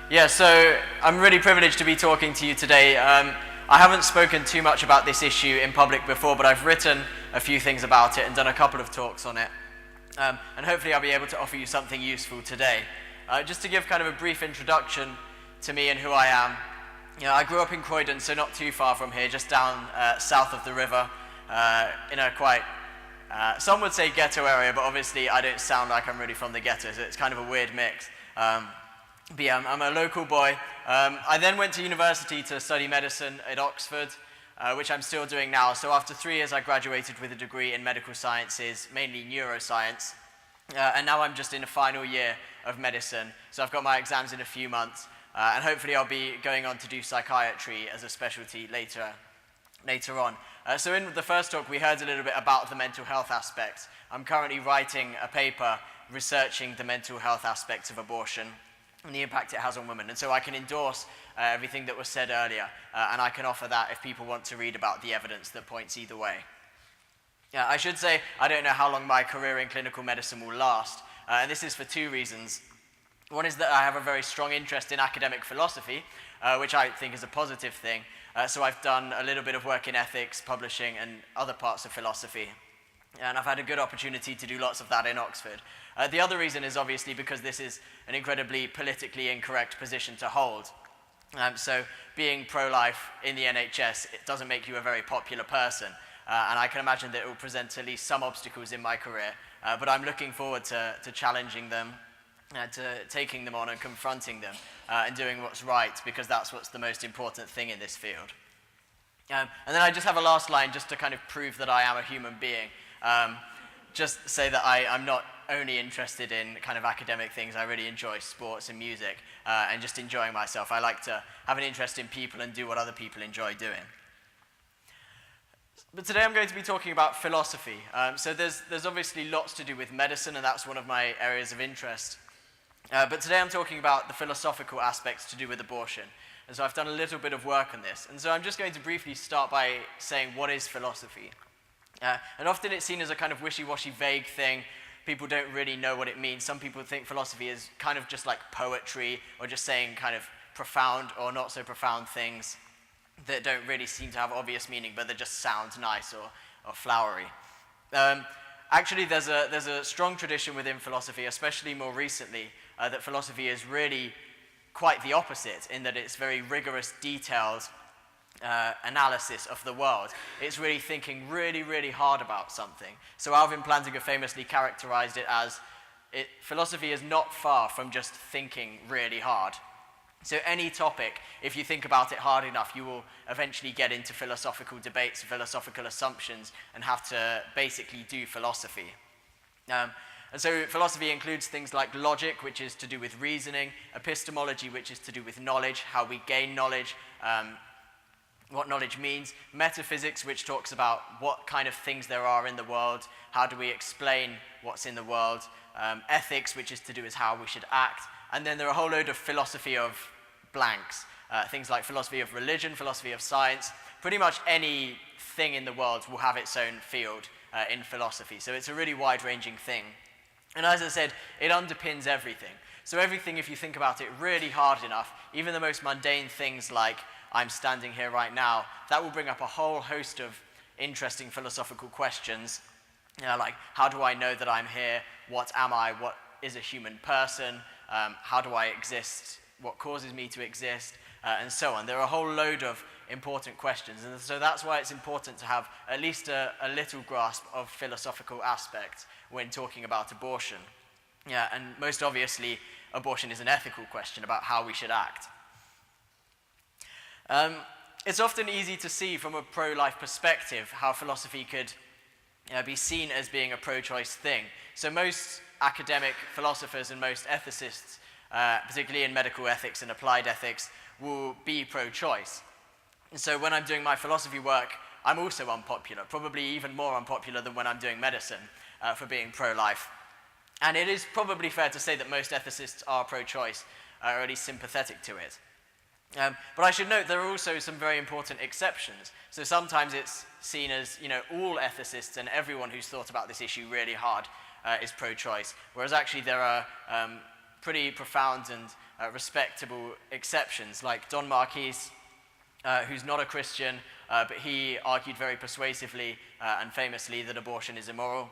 Yeah, so I'm really privileged to be talking to you today. I haven't spoken too much about this issue in public before, but I've written a few things about it and done a couple of talks on it. And hopefully I'll be able to offer you something useful today. Just to give kind of a brief introduction to me and who I am. I grew up in Croydon, so not too far from here, just down south of the river, in a quite, some would say ghetto area, but obviously I don't sound like I'm really from the ghetto, so it's kind of a weird mix. But yeah, I'm a local boy. I then went to university to study medicine at Oxford, which I'm still doing now. So after 3 years, I graduated with a degree in medical sciences, mainly neuroscience. And now I'm just in the final year of medicine. So I've got my exams in a few months. And hopefully I'll be going on to do psychiatry as a specialty later on. So in the first talk, we heard a little bit about the mental health aspects. I'm currently writing a paper researching the mental health aspects of abortion and the impact it has on women. And so I can endorse everything that was said earlier, and I can offer that if people want to read about the evidence that points either way. I should say I don't know how long my career in clinical medicine will last, and this is for two reasons. One is that I have a very strong interest in academic philosophy, which I think is a positive thing. So I've done a little bit of work in ethics, publishing, and other parts of philosophy. And I've had a good opportunity to do lots of that in Oxford. The other reason is obviously because this is an incredibly politically incorrect position to hold. So being pro-life in the NHS, it doesn't make you a very popular person. And I can imagine that it will present at least some obstacles in my career. But I'm looking forward to challenging them, to taking them on and confronting them, and doing what's right, because that's what's the most important thing in this field. And then I just have a last line just to kind of prove that I am a human being. Just say that I'm not only interested in kind of academic things. I really enjoy sports and music, and just enjoying myself. I like to have an interest in people and do what other people enjoy doing. But today I'm going to be talking about philosophy. So there's obviously lots to do with medicine, and that's one of my areas of interest. But today I'm talking about the philosophical aspects to do with abortion. And so I've done a little bit of work on this. And so I'm just going to briefly start by saying, what is philosophy? And often it's seen as a kind of wishy-washy, vague thing. People don't really know what it means. Some people think philosophy is kind of just like poetry, or just saying kind of profound or not so profound things that don't really seem to have obvious meaning, but they just sound nice or flowery. Actually, there's a strong tradition within philosophy, especially more recently, that philosophy is really quite the opposite, in that it's very rigorous, detailed analysis of the world. It's really thinking really, really hard about something. So Alvin Plantinga famously characterized it as, philosophy is not far from just thinking really hard. So any topic, if you think about it hard enough, you will eventually get into philosophical debates, philosophical assumptions, and have to basically do philosophy. And so philosophy includes things like logic, which is to do with reasoning, epistemology, which is to do with knowledge, how we gain knowledge, what knowledge means, metaphysics, which talks about what kind of things there are in the world, how do we explain what's in the world, ethics, which is to do with how we should act, and then there are a whole load of philosophy of blanks, things like philosophy of religion, philosophy of science. Pretty much anything in the world will have its own field in philosophy, so it's a really wide-ranging thing. And as I said, it underpins everything. So everything, if you think about it really hard enough, even the most mundane things like I'm standing here right now, that will bring up a whole host of interesting philosophical questions, like how do I know that I'm here, what am I, what is a human person, how do I exist, what causes me to exist, and so on. There are a whole load of important questions, and so that's why it's important to have at least a little grasp of philosophical aspects when talking about abortion. And most obviously, abortion is an ethical question about how we should act. It's often easy to see from a pro-life perspective how philosophy could be seen as being a pro-choice thing. So most academic philosophers and most ethicists, particularly in medical ethics and applied ethics, will be pro-choice. And so when I'm doing my philosophy work, I'm also unpopular, probably even more unpopular than when I'm doing medicine, for being pro-life. And it is probably fair to say that most ethicists are pro-choice, or at least sympathetic to it. But I should note there are also some very important exceptions. So sometimes it's seen as, all ethicists and everyone who's thought about this issue really hard is pro-choice, whereas actually there are pretty profound and respectable exceptions, like Don Marquis, who's not a Christian, but he argued very persuasively and famously that abortion is immoral.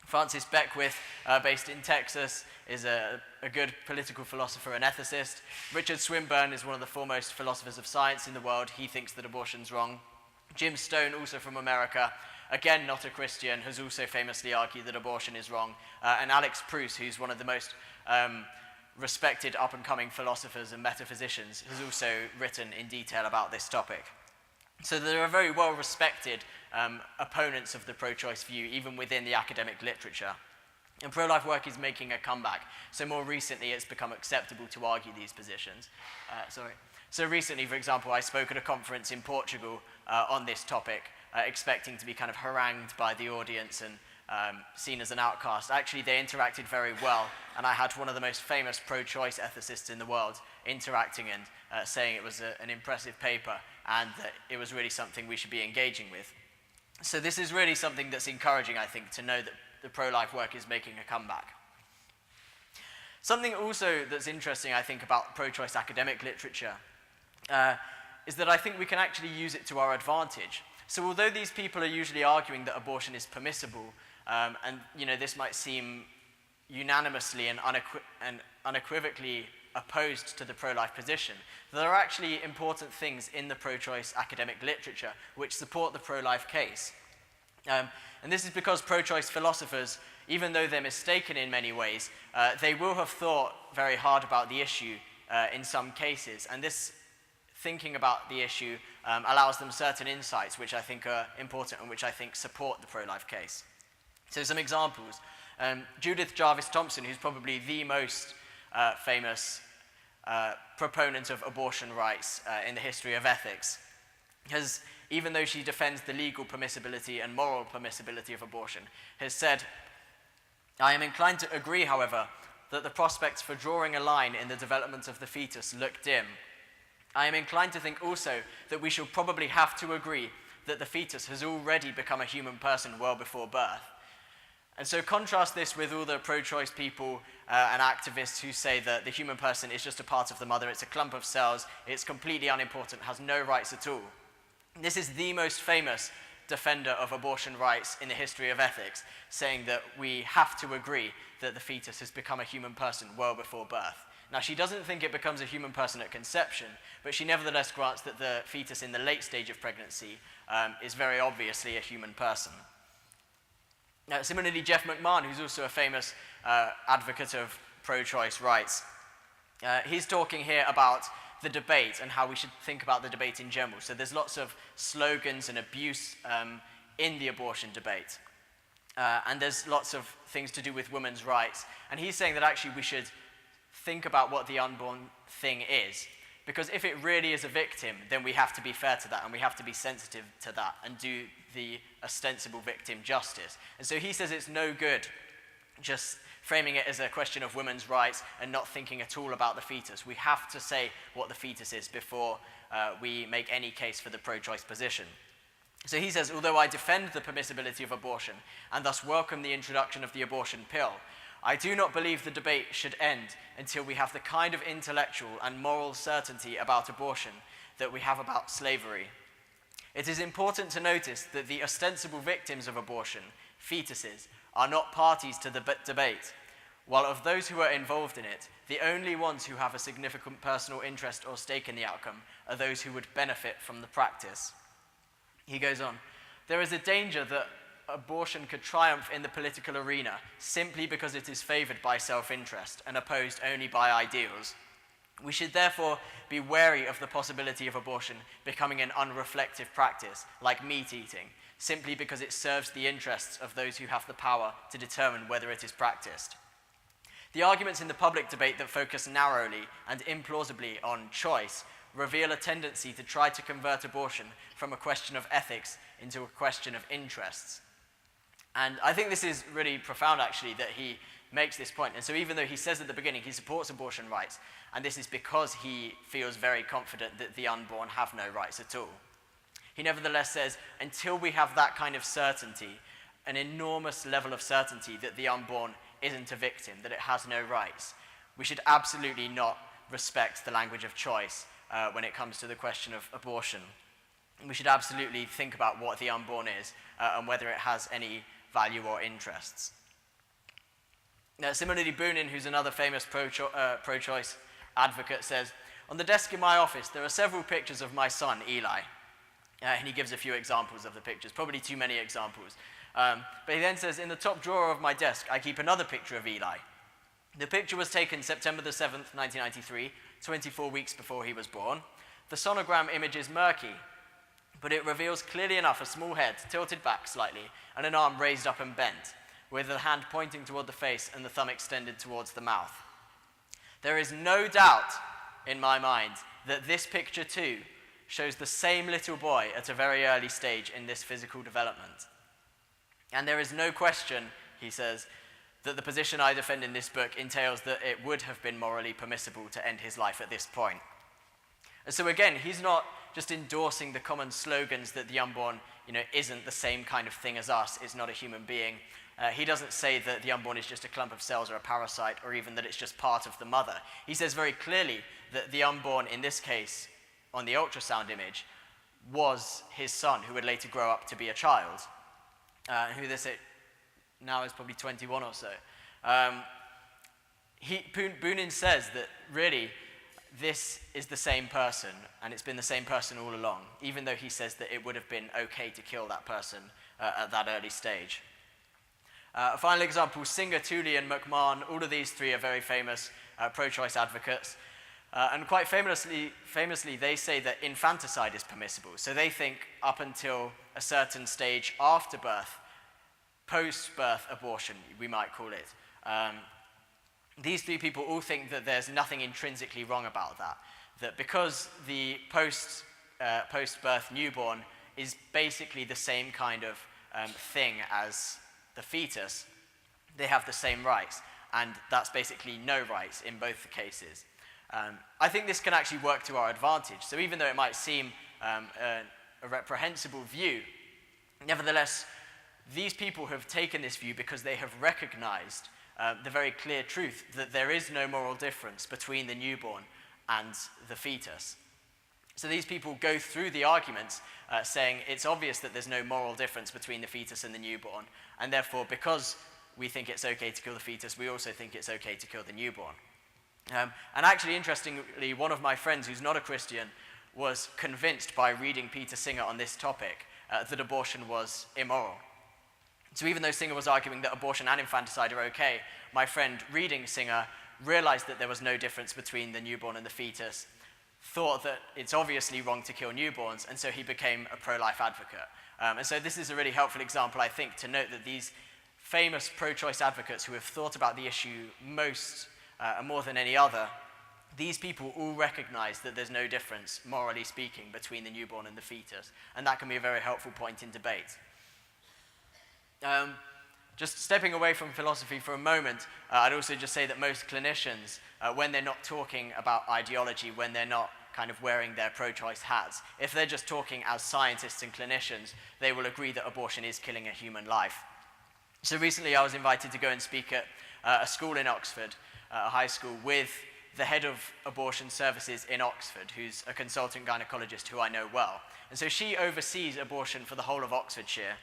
Francis Beckwith, based in Texas, is a good political philosopher and ethicist. Richard Swinburne is one of the foremost philosophers of science in the world. He thinks that abortion's wrong. Jim Stone, also from America, again not a Christian, has also famously argued that abortion is wrong. And Alex Proust, who's one of the most respected up-and-coming philosophers and metaphysicians, has also written in detail about this topic. So there are very well-respected opponents of the pro-choice view, even within the academic literature. And pro-life work is making a comeback. So more recently, it's become acceptable to argue these positions. So recently, for example, I spoke at a conference in Portugal on this topic, expecting to be kind of harangued by the audience and seen as an outcast. Actually, they interacted very well, and I had one of the most famous pro-choice ethicists in the world interacting and saying it was an impressive paper and that it was really something we should be engaging with. So this is really something that's encouraging, I think, to know that the pro-life work is making a comeback. Something also that's interesting, I think, about pro-choice academic literature is that I think we can actually use it to our advantage. So although these people are usually arguing that abortion is permissible, and this might seem unanimously and unequivocally opposed to the pro-life position, there are actually important things in the pro-choice academic literature which support the pro-life case. And this is because pro-choice philosophers, even though they're mistaken in many ways, they will have thought very hard about the issue in some cases. And this thinking about the issue allows them certain insights which I think are important and which I think support the pro-life case. So some examples. Judith Jarvis Thomson, who's probably the most famous proponent of abortion rights in the history of ethics, has, even though she defends the legal permissibility and moral permissibility of abortion, has said, "I am inclined to agree, however, that the prospects for drawing a line in the development of the fetus look dim. I am inclined to think also that we shall probably have to agree that the fetus has already become a human person well before birth." And so contrast this with all the pro-choice people and activists who say that the human person is just a part of the mother, it's a clump of cells, it's completely unimportant, has no rights at all. This is the most famous defender of abortion rights in the history of ethics, saying that we have to agree that the fetus has become a human person well before birth. Now, she doesn't think it becomes a human person at conception, but she nevertheless grants that the fetus in the late stage of pregnancy is very obviously a human person. Similarly, Jeff McMahon, who's also a famous advocate of pro-choice rights, he's talking here about the debate and how we should think about the debate in general. So there's lots of slogans and abuse in the abortion debate. And there's lots of things to do with women's rights. And he's saying that actually we should think about what the unborn thing is. Because if it really is a victim, then we have to be fair to that, and we have to be sensitive to that and do the ostensible victim justice. And so he says it's no good just framing it as a question of women's rights and not thinking at all about the fetus. We have to say what the fetus is before we make any case for the pro-choice position. So he says, although I defend the permissibility of abortion and thus welcome the introduction of the abortion pill, I do not believe the debate should end until we have the kind of intellectual and moral certainty about abortion that we have about slavery. It is important to notice that the ostensible victims of abortion, fetuses, are not parties to the debate, while of those who are involved in it, the only ones who have a significant personal interest or stake in the outcome are those who would benefit from the practice. He goes on, there is a danger that abortion could triumph in the political arena simply because it is favored by self-interest and opposed only by ideals. We should therefore be wary of the possibility of abortion becoming an unreflective practice, like meat eating, simply because it serves the interests of those who have the power to determine whether it is practiced. The arguments in the public debate that focus narrowly and implausibly on choice reveal a tendency to try to convert abortion from a question of ethics into a question of interests. And I think this is really profound, actually, that he makes this point. And so even though he says at the beginning he supports abortion rights, and this is because he feels very confident that the unborn have no rights at all, he nevertheless says, until we have that kind of certainty, an enormous level of certainty that the unborn isn't a victim, that it has no rights, we should absolutely not respect the language of choice when it comes to the question of abortion. We should absolutely think about what the unborn is and whether it has any value or interests. Now, similarly, Boonin, who's another famous pro-choice advocate, says, "On the desk in my office, there are several pictures of my son, Eli." And he gives a few examples of the pictures, probably too many examples. But he then says, "In the top drawer of my desk, I keep another picture of Eli. The picture was taken September the 7th, 1993, 24 weeks before he was born. The sonogram image is murky, but it reveals clearly enough a small head tilted back slightly and an arm raised up and bent, with the hand pointing toward the face and the thumb extended towards the mouth. There is no doubt in my mind that this picture too shows the same little boy at a very early stage in this physical development. And there is no question," he says, "that the position I defend in this book entails that it would have been morally permissible to end his life at this point." And so again, he's not just endorsing the common slogans that the unborn, isn't the same kind of thing as us, it's not a human being. He doesn't say that the unborn is just a clump of cells or a parasite, or even that it's just part of the mother. He says very clearly that the unborn, in this case, on the ultrasound image, was his son, who would later grow up to be a child, who they say now is probably 21 or so. Boonin says that really this is the same person, and it's been the same person all along, even though he says that it would have been okay to kill that person at that early stage. A final example, Singer, Tooley, and McMahon, all of these three are very famous pro-choice advocates. And quite famously, they say that infanticide is permissible. So they think up until a certain stage after birth, post-birth abortion, we might call it. These three people all think that there's nothing intrinsically wrong about that. That because the post-birth newborn is basically the same kind of thing as the fetus, they have the same rights. And that's basically no rights in both the cases. I think this can actually work to our advantage. So even though it might seem a reprehensible view, nevertheless, these people have taken this view because they have recognized the very clear truth that there is no moral difference between the newborn and the fetus. So these people go through the arguments saying it's obvious that there's no moral difference between the fetus and the newborn, and therefore because we think it's okay to kill the fetus, we also think it's okay to kill the newborn. And actually, interestingly, one of my friends who's not a Christian was convinced by reading Peter Singer on this topic that abortion was immoral. So even though Singer was arguing that abortion and infanticide are okay, my friend reading Singer realized that there was no difference between the newborn and the fetus, thought that it's obviously wrong to kill newborns, and so he became a pro-life advocate. And so this is a really helpful example, I think, to note that these famous pro-choice advocates who have thought about the issue more than any other, these people all recognize that there's no difference, morally speaking, between the newborn and the fetus, and that can be a very helpful point in debate. Just stepping away from philosophy for a moment, I'd also just say that most clinicians, when they're not talking about ideology, when they're not kind of wearing their pro-choice hats, if they're just talking as scientists and clinicians, they will agree that abortion is killing a human life. So recently I was invited to go and speak at a school in Oxford, a high school, with the head of abortion services in Oxford, who's a consultant gynecologist who I know well. And so she oversees abortion for the whole of Oxfordshire.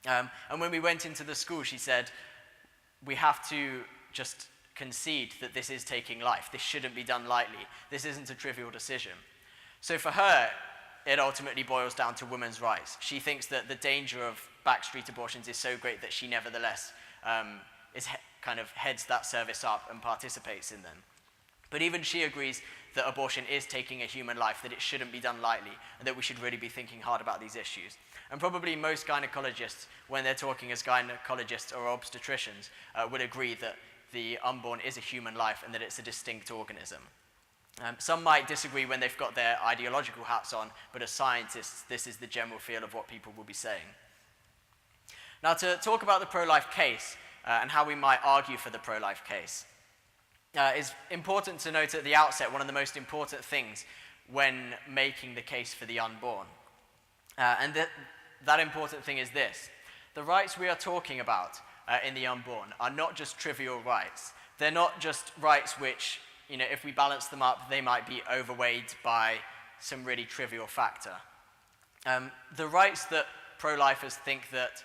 And when we went into the school, she said, we have to just concede that this is taking life. This shouldn't be done lightly. This isn't a trivial decision. So for her, it ultimately boils down to women's rights. She thinks that the danger of backstreet abortions is so great that she nevertheless kind of heads that service up and participates in them. But even she agrees that abortion is taking a human life, that it shouldn't be done lightly, and that we should really be thinking hard about these issues. And probably most gynecologists, when they're talking as gynecologists or obstetricians, would agree that the unborn is a human life and that it's a distinct organism. Some might disagree when they've got their ideological hats on, but as scientists, this is the general feel of what people will be saying. Now, to talk about the pro-life case and how we might argue for the pro-life case, it's important to note at the outset one of the most important things when making the case for the unborn. And that important thing is this. The rights we are talking about in the unborn are not just trivial rights. They're not just rights which if we balance them up, they might be overweighed by some really trivial factor. The rights that pro-lifers think that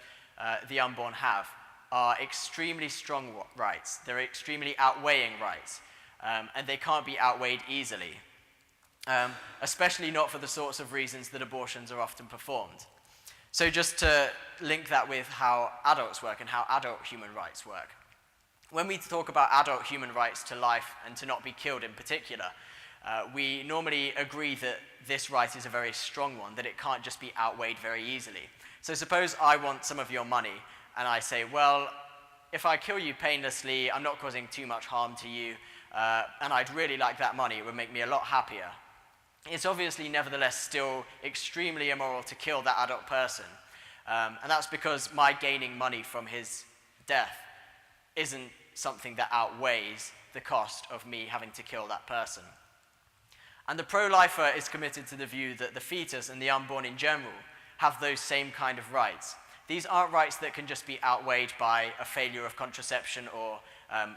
the unborn have are extremely strong rights. They're extremely outweighing rights, and they can't be outweighed easily, especially not for the sorts of reasons that abortions are often performed. So just to link that with how adults work and how adult human rights work. When we talk about adult human rights to life and to not be killed in particular, we normally agree that this right is a very strong one, that it can't just be outweighed very easily. So suppose I want some of your money, and I say, well, if I kill you painlessly, I'm not causing too much harm to you, and I'd really like that money, it would make me a lot happier. It's obviously nevertheless still extremely immoral to kill that adult person, and that's because my gaining money from his death isn't something that outweighs the cost of me having to kill that person. And the pro-lifer is committed to the view that the fetus and the unborn in general have those same kind of rights. These aren't rights that can just be outweighed by a failure of contraception or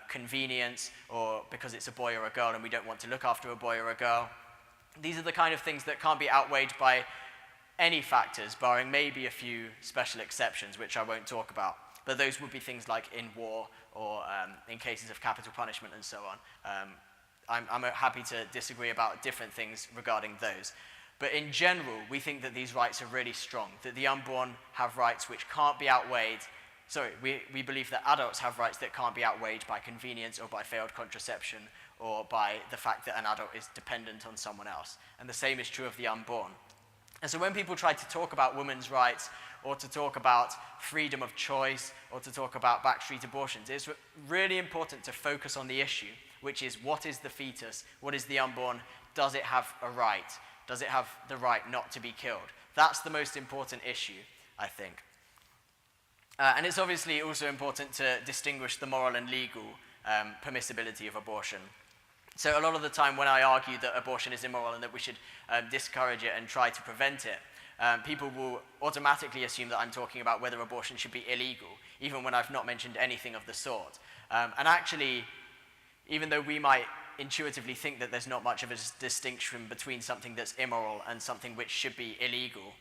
convenience, or because it's a boy or a girl and we don't want to look after a boy or a girl. These are the kind of things that can't be outweighed by any factors, barring maybe a few special exceptions, which I won't talk about. But those would be things like in war or in cases of capital punishment and so on. I'm happy to disagree about different things regarding those. But in general, we think that these rights are really strong, that the unborn have rights which can't be outweighed. Sorry, we believe that adults have rights that can't be outweighed by convenience or by failed contraception or by the fact that an adult is dependent on someone else. And the same is true of the unborn. And so when people try to talk about women's rights or to talk about freedom of choice or to talk about backstreet abortions, it's really important to focus on the issue, which is what is the fetus, what is the unborn, does it have a right, does it have the right not to be killed? That's the most important issue, I think. And it's obviously also important to distinguish the moral and legal permissibility of abortion. So a lot of the time when I argue that abortion is immoral and that we should discourage it and try to prevent it, people will automatically assume that I'm talking about whether abortion should be illegal, even when I've not mentioned anything of the sort. And actually, even though we might intuitively think that there's not much of a distinction between something that's immoral and something which should be illegal,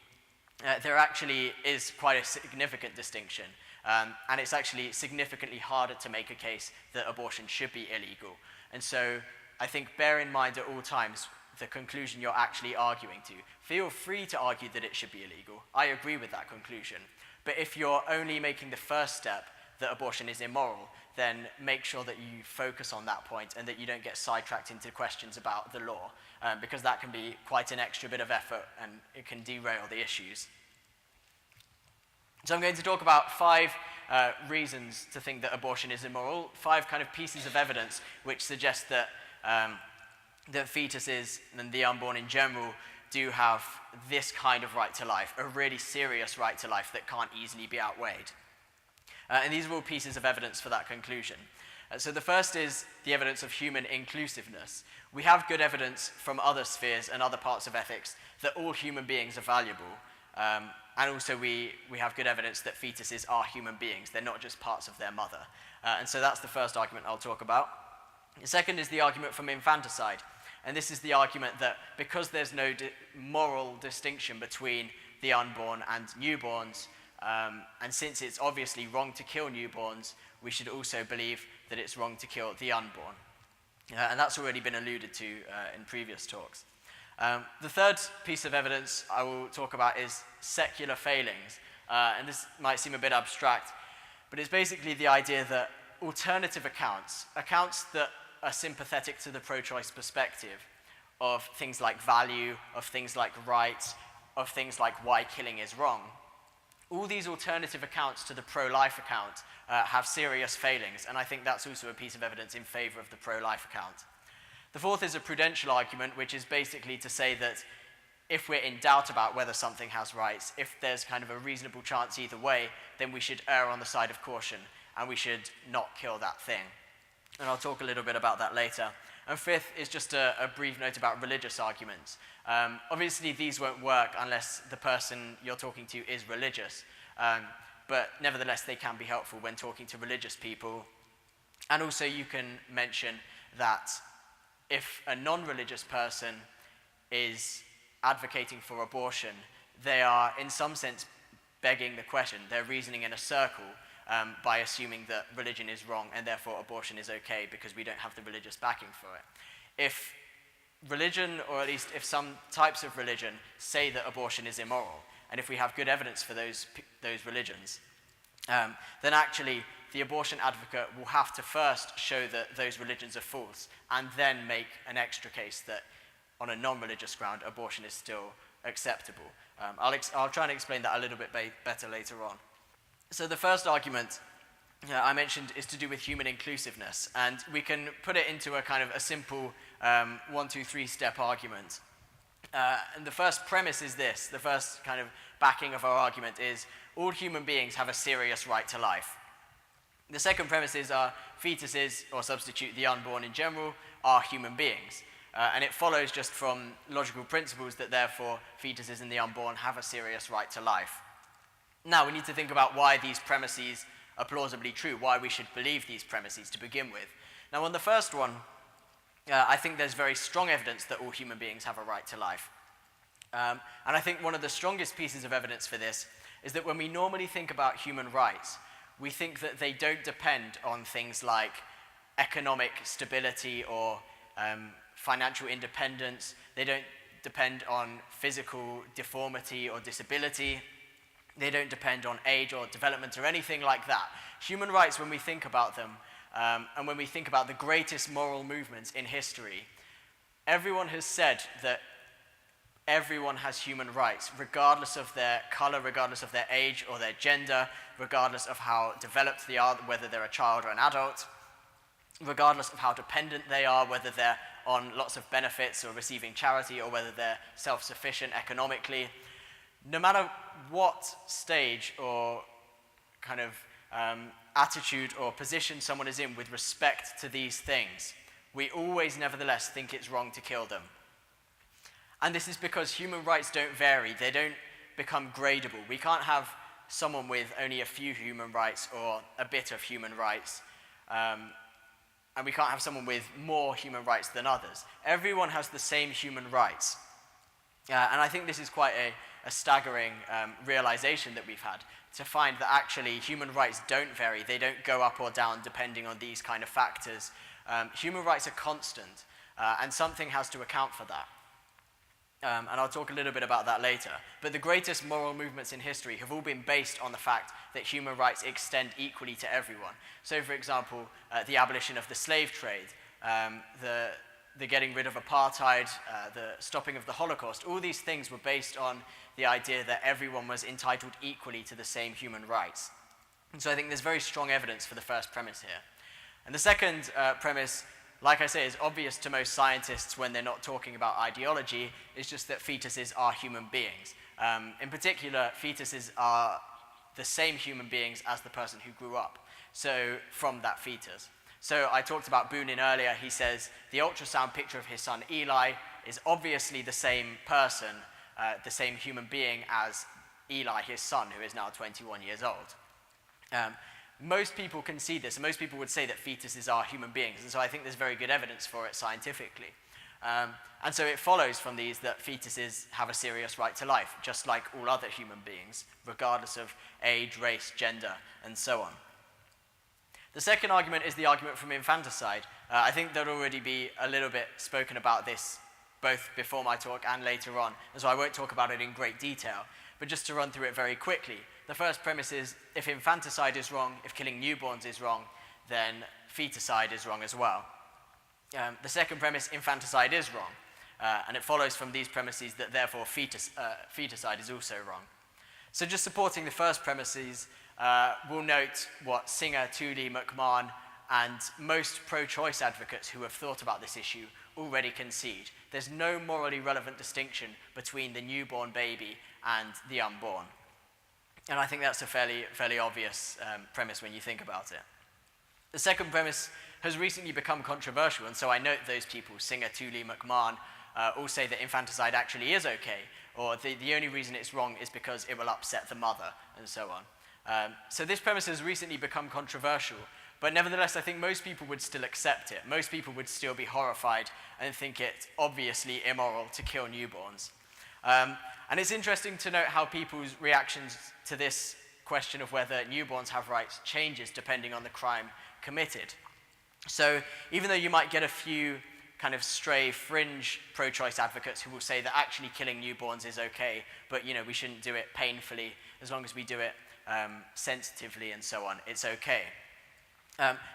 there actually is quite a significant distinction. And it's actually significantly harder to make a case that abortion should be illegal. And so I think bear in mind at all times the conclusion you're actually arguing to. Feel free to argue that it should be illegal. I agree with that conclusion. But if you're only making the first step, that abortion is immoral, then make sure that you focus on that point and that you don't get sidetracked into questions about the law, because that can be quite an extra bit of effort and it can derail the issues. So I'm going to talk about 5 reasons to think that abortion is immoral, 5 kind of pieces of evidence which suggest that that fetuses and the unborn in general do have this kind of right to life, a really serious right to life that can't easily be outweighed. And these are all pieces of evidence for that conclusion. So the first is the evidence of human inclusiveness. We have good evidence from other spheres and other parts of ethics that all human beings are valuable. And also we have good evidence that fetuses are human beings. They're not just parts of their mother. And so that's the first argument I'll talk about. The second is the argument from infanticide. And this is the argument that because there's no moral distinction between the unborn and newborns, and since it's obviously wrong to kill newborns, we should also believe that it's wrong to kill the unborn. And that's already been alluded to in previous talks. The third piece of evidence I will talk about is secular failings. And this might seem a bit abstract, but it's basically the idea that alternative accounts that are sympathetic to the pro-choice perspective of things like value, of things like rights, of things like why killing is wrong, all these alternative accounts to the pro-life account have serious failings, and I think that's also a piece of evidence in favor of the pro-life account. The fourth is a prudential argument, which is basically to say that if we're in doubt about whether something has rights, if there's kind of a reasonable chance either way, then we should err on the side of caution, and we should not kill that thing. And I'll talk a little bit about that later. And fifth is just a brief note about religious arguments. Obviously, these won't work unless the person you're talking to is religious, but nevertheless, they can be helpful when talking to religious people. And also, you can mention that if a non-religious person is advocating for abortion, they are, in some sense, begging the question. They're reasoning in a circle by assuming that religion is wrong and therefore abortion is okay because we don't have the religious backing for it. If religion, or at least if some types of religion, say that abortion is immoral, and if we have good evidence for those religions, then actually the abortion advocate will have to first show that those religions are false, and then make an extra case that on a non-religious ground, abortion is still acceptable. I'll try and explain that a little bit better later on. So the first argument I mentioned is to do with human inclusiveness, and we can put it into a kind of a simple 1, 2, 3 step argument. And the first premise is this, the first kind of backing of our argument is all human beings have a serious right to life. The second premise is fetuses, or substitute the unborn in general, are human beings. And it follows just from logical principles that therefore fetuses and the unborn have a serious right to life. Now we need to think about why these premises are plausibly true, why we should believe these premises to begin with. Now on the first one, I think there's very strong evidence that all human beings have a right to life. And I think one of the strongest pieces of evidence for this is that when we normally think about human rights, we think that they don't depend on things like economic stability or financial independence. They don't depend on physical deformity or disability. They don't depend on age or development or anything like that. Human rights, when we think about them, and when we think about the greatest moral movements in history, everyone has said that everyone has human rights, regardless of their color, regardless of their age or their gender, regardless of how developed they are, whether they're a child or an adult, regardless of how dependent they are, whether they're on lots of benefits or receiving charity, or whether they're self-sufficient economically. No matter what stage or kind of attitude or position someone is in with respect to these things, we always nevertheless think it's wrong to kill them. And this is because human rights don't vary, they don't become gradable. We can't have someone with only a few human rights or a bit of human rights, and we can't have someone with more human rights than others. Everyone has the same human rights. And I think this is quite a staggering realization that we've had, to find that actually human rights don't vary, they don't go up or down depending on these kind of factors. Human rights are constant, and something has to account for that. And I'll talk a little bit about that later. But the greatest moral movements in history have all been based on the fact that human rights extend equally to everyone. So, for example, the abolition of the slave trade, the getting rid of apartheid, the stopping of the Holocaust, all these things were based on the idea that everyone was entitled equally to the same human rights. And so I think there's very strong evidence for the first premise here. And the second premise, like I say, is obvious to most scientists when they're not talking about ideology, is just that fetuses are human beings. In particular, fetuses are the same human beings as the person who grew up, so from that fetus. So I talked about Boonin earlier. He says the ultrasound picture of his son Eli is obviously the same person, the same human being as Eli, his son, who is now 21 years old. Most people can see this, and most people would say that fetuses are human beings, and so I think there's very good evidence for it scientifically. And so it follows from these that fetuses have a serious right to life, just like all other human beings, regardless of age, race, gender, and so on. The second argument is the argument from infanticide. I think there'll already be a little bit spoken about this both before my talk and later on, and so I won't talk about it in great detail, but just to run through it very quickly. The first premise is if infanticide is wrong, if killing newborns is wrong, then feticide is wrong as well. The second premise, infanticide is wrong, and it follows from these premises that therefore feticide is also wrong. So just supporting the first premises, we'll note what Singer, Tooley, McMahon, and most pro-choice advocates who have thought about this issue already concede. There's no morally relevant distinction between the newborn baby and the unborn. And I think that's a fairly obvious premise when you think about it. The second premise has recently become controversial, and so I note those people, Singer, Tooley, McMahon, all say that infanticide actually is okay, or the only reason it's wrong is because it will upset the mother, and so on. So this premise has recently become controversial But nevertheless, I think most people would still accept it. Most people would still be horrified and think it obviously immoral to kill newborns. And it's interesting to note how people's reactions to this question of whether newborns have rights changes depending on the crime committed. So even though you might get a few kind of stray fringe pro-choice advocates who will say that actually killing newborns is okay, but we shouldn't do it painfully, as long as we do it sensitively and so on, it's okay.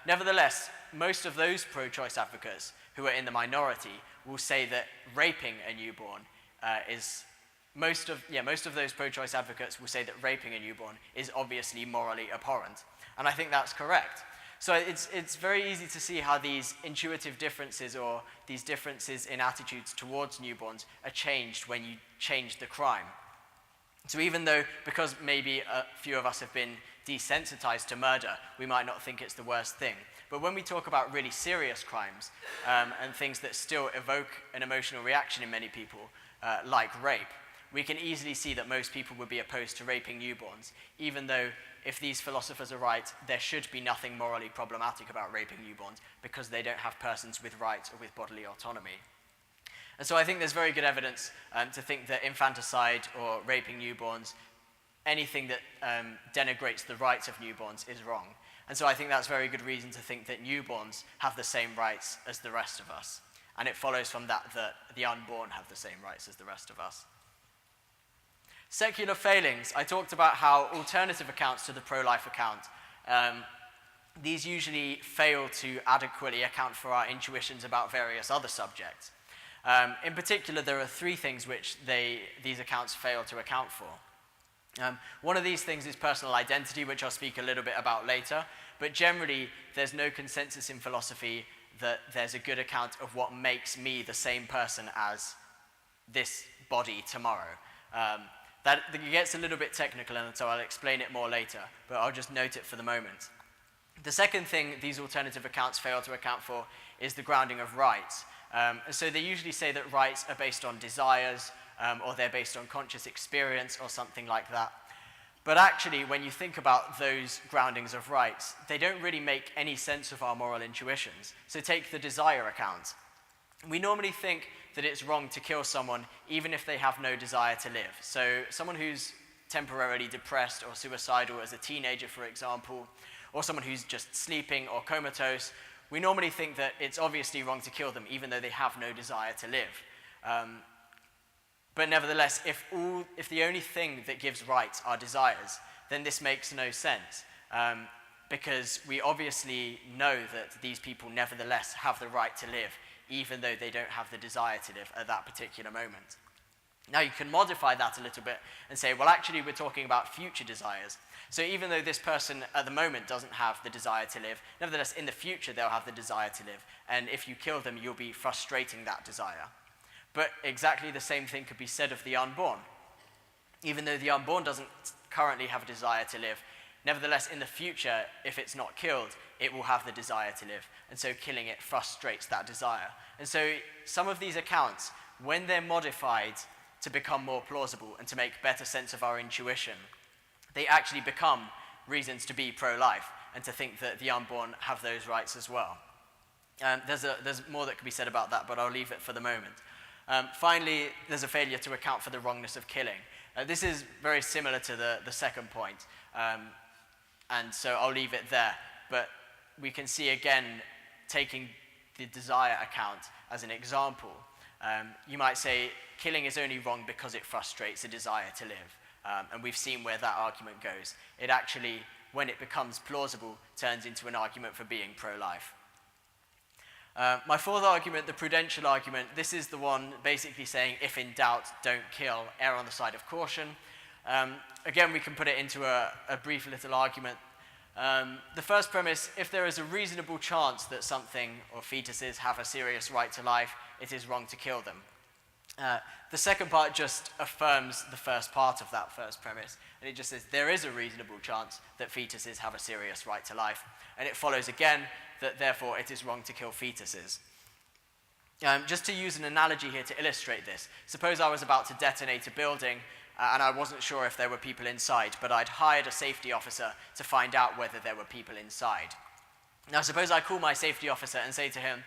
Nevertheless, most of those pro-choice advocates who are in the minority will say that raping a newborn most of those pro-choice advocates will say that raping a newborn is obviously morally abhorrent. And I think that's correct. So it's very easy to see how these intuitive differences or these differences in attitudes towards newborns are changed when you change the crime. So even though, because maybe a few of us have been desensitized to murder, we might not think it's the worst thing. But when we talk about really serious crimes and things that still evoke an emotional reaction in many people, like rape, we can easily see that most people would be opposed to raping newborns, even though if these philosophers are right, there should be nothing morally problematic about raping newborns because they don't have persons with rights or with bodily autonomy. And so I think there's very good evidence to think that infanticide or raping newborns, anything that denigrates the rights of newborns is wrong. And so I think that's very good reason to think that newborns have the same rights as the rest of us. And it follows from that that the unborn have the same rights as the rest of us. Secular failings. I talked about how alternative accounts to the pro-life account, these usually fail to adequately account for our intuitions about various other subjects. In particular, there are three things which these accounts fail to account for. One of these things is personal identity, which I'll speak a little bit about later, but generally there's no consensus in philosophy that there's a good account of what makes me the same person as this body tomorrow. That gets a little bit technical, and so I'll explain it more later, but I'll just note it for the moment. The second thing these alternative accounts fail to account for is the grounding of rights. So they usually say that rights are based on desires, or they're based on conscious experience or something like that. But actually, when you think about those groundings of rights, they don't really make any sense of our moral intuitions. So take the desire account. We normally think that it's wrong to kill someone even if they have no desire to live. So someone who's temporarily depressed or suicidal as a teenager, for example, or someone who's just sleeping or comatose, we normally think that it's obviously wrong to kill them even though they have no desire to live. But nevertheless, if the only thing that gives rights are desires, then this makes no sense, because we obviously know that these people nevertheless have the right to live, even though they don't have the desire to live at that particular moment. Now you can modify that a little bit and say, well, actually we're talking about future desires. So even though this person at the moment doesn't have the desire to live, nevertheless in the future they'll have the desire to live, and if you kill them, you'll be frustrating that desire. But exactly the same thing could be said of the unborn. Even though the unborn doesn't currently have a desire to live, nevertheless, in the future, if it's not killed, it will have the desire to live. And so killing it frustrates that desire. And so some of these accounts, when they're modified to become more plausible and to make better sense of our intuition, they actually become reasons to be pro-life and to think that the unborn have those rights as well. There's more that could be said about that, but I'll leave it for the moment. Finally, there's a failure to account for the wrongness of killing. This is very similar to the second point, and so I'll leave it there. But we can see again, taking the desire account as an example, you might say killing is only wrong because it frustrates a desire to live. And we've seen where that argument goes. It actually, when it becomes plausible, turns into an argument for being pro-life. My fourth argument, the prudential argument, this is the one basically saying, if in doubt, don't kill, err on the side of caution. Again, we can put it into a brief little argument. The first premise, if there is a reasonable chance that something or fetuses have a serious right to life, it is wrong to kill them. The second part just affirms the first part of that first premise, and it just says there is a reasonable chance that fetuses have a serious right to life, and it follows again that therefore it is wrong to kill fetuses. Just to use an analogy here to illustrate this, suppose I was about to detonate a building and I wasn't sure if there were people inside, but I'd hired a safety officer to find out whether there were people inside. Now, suppose I call my safety officer and say to him,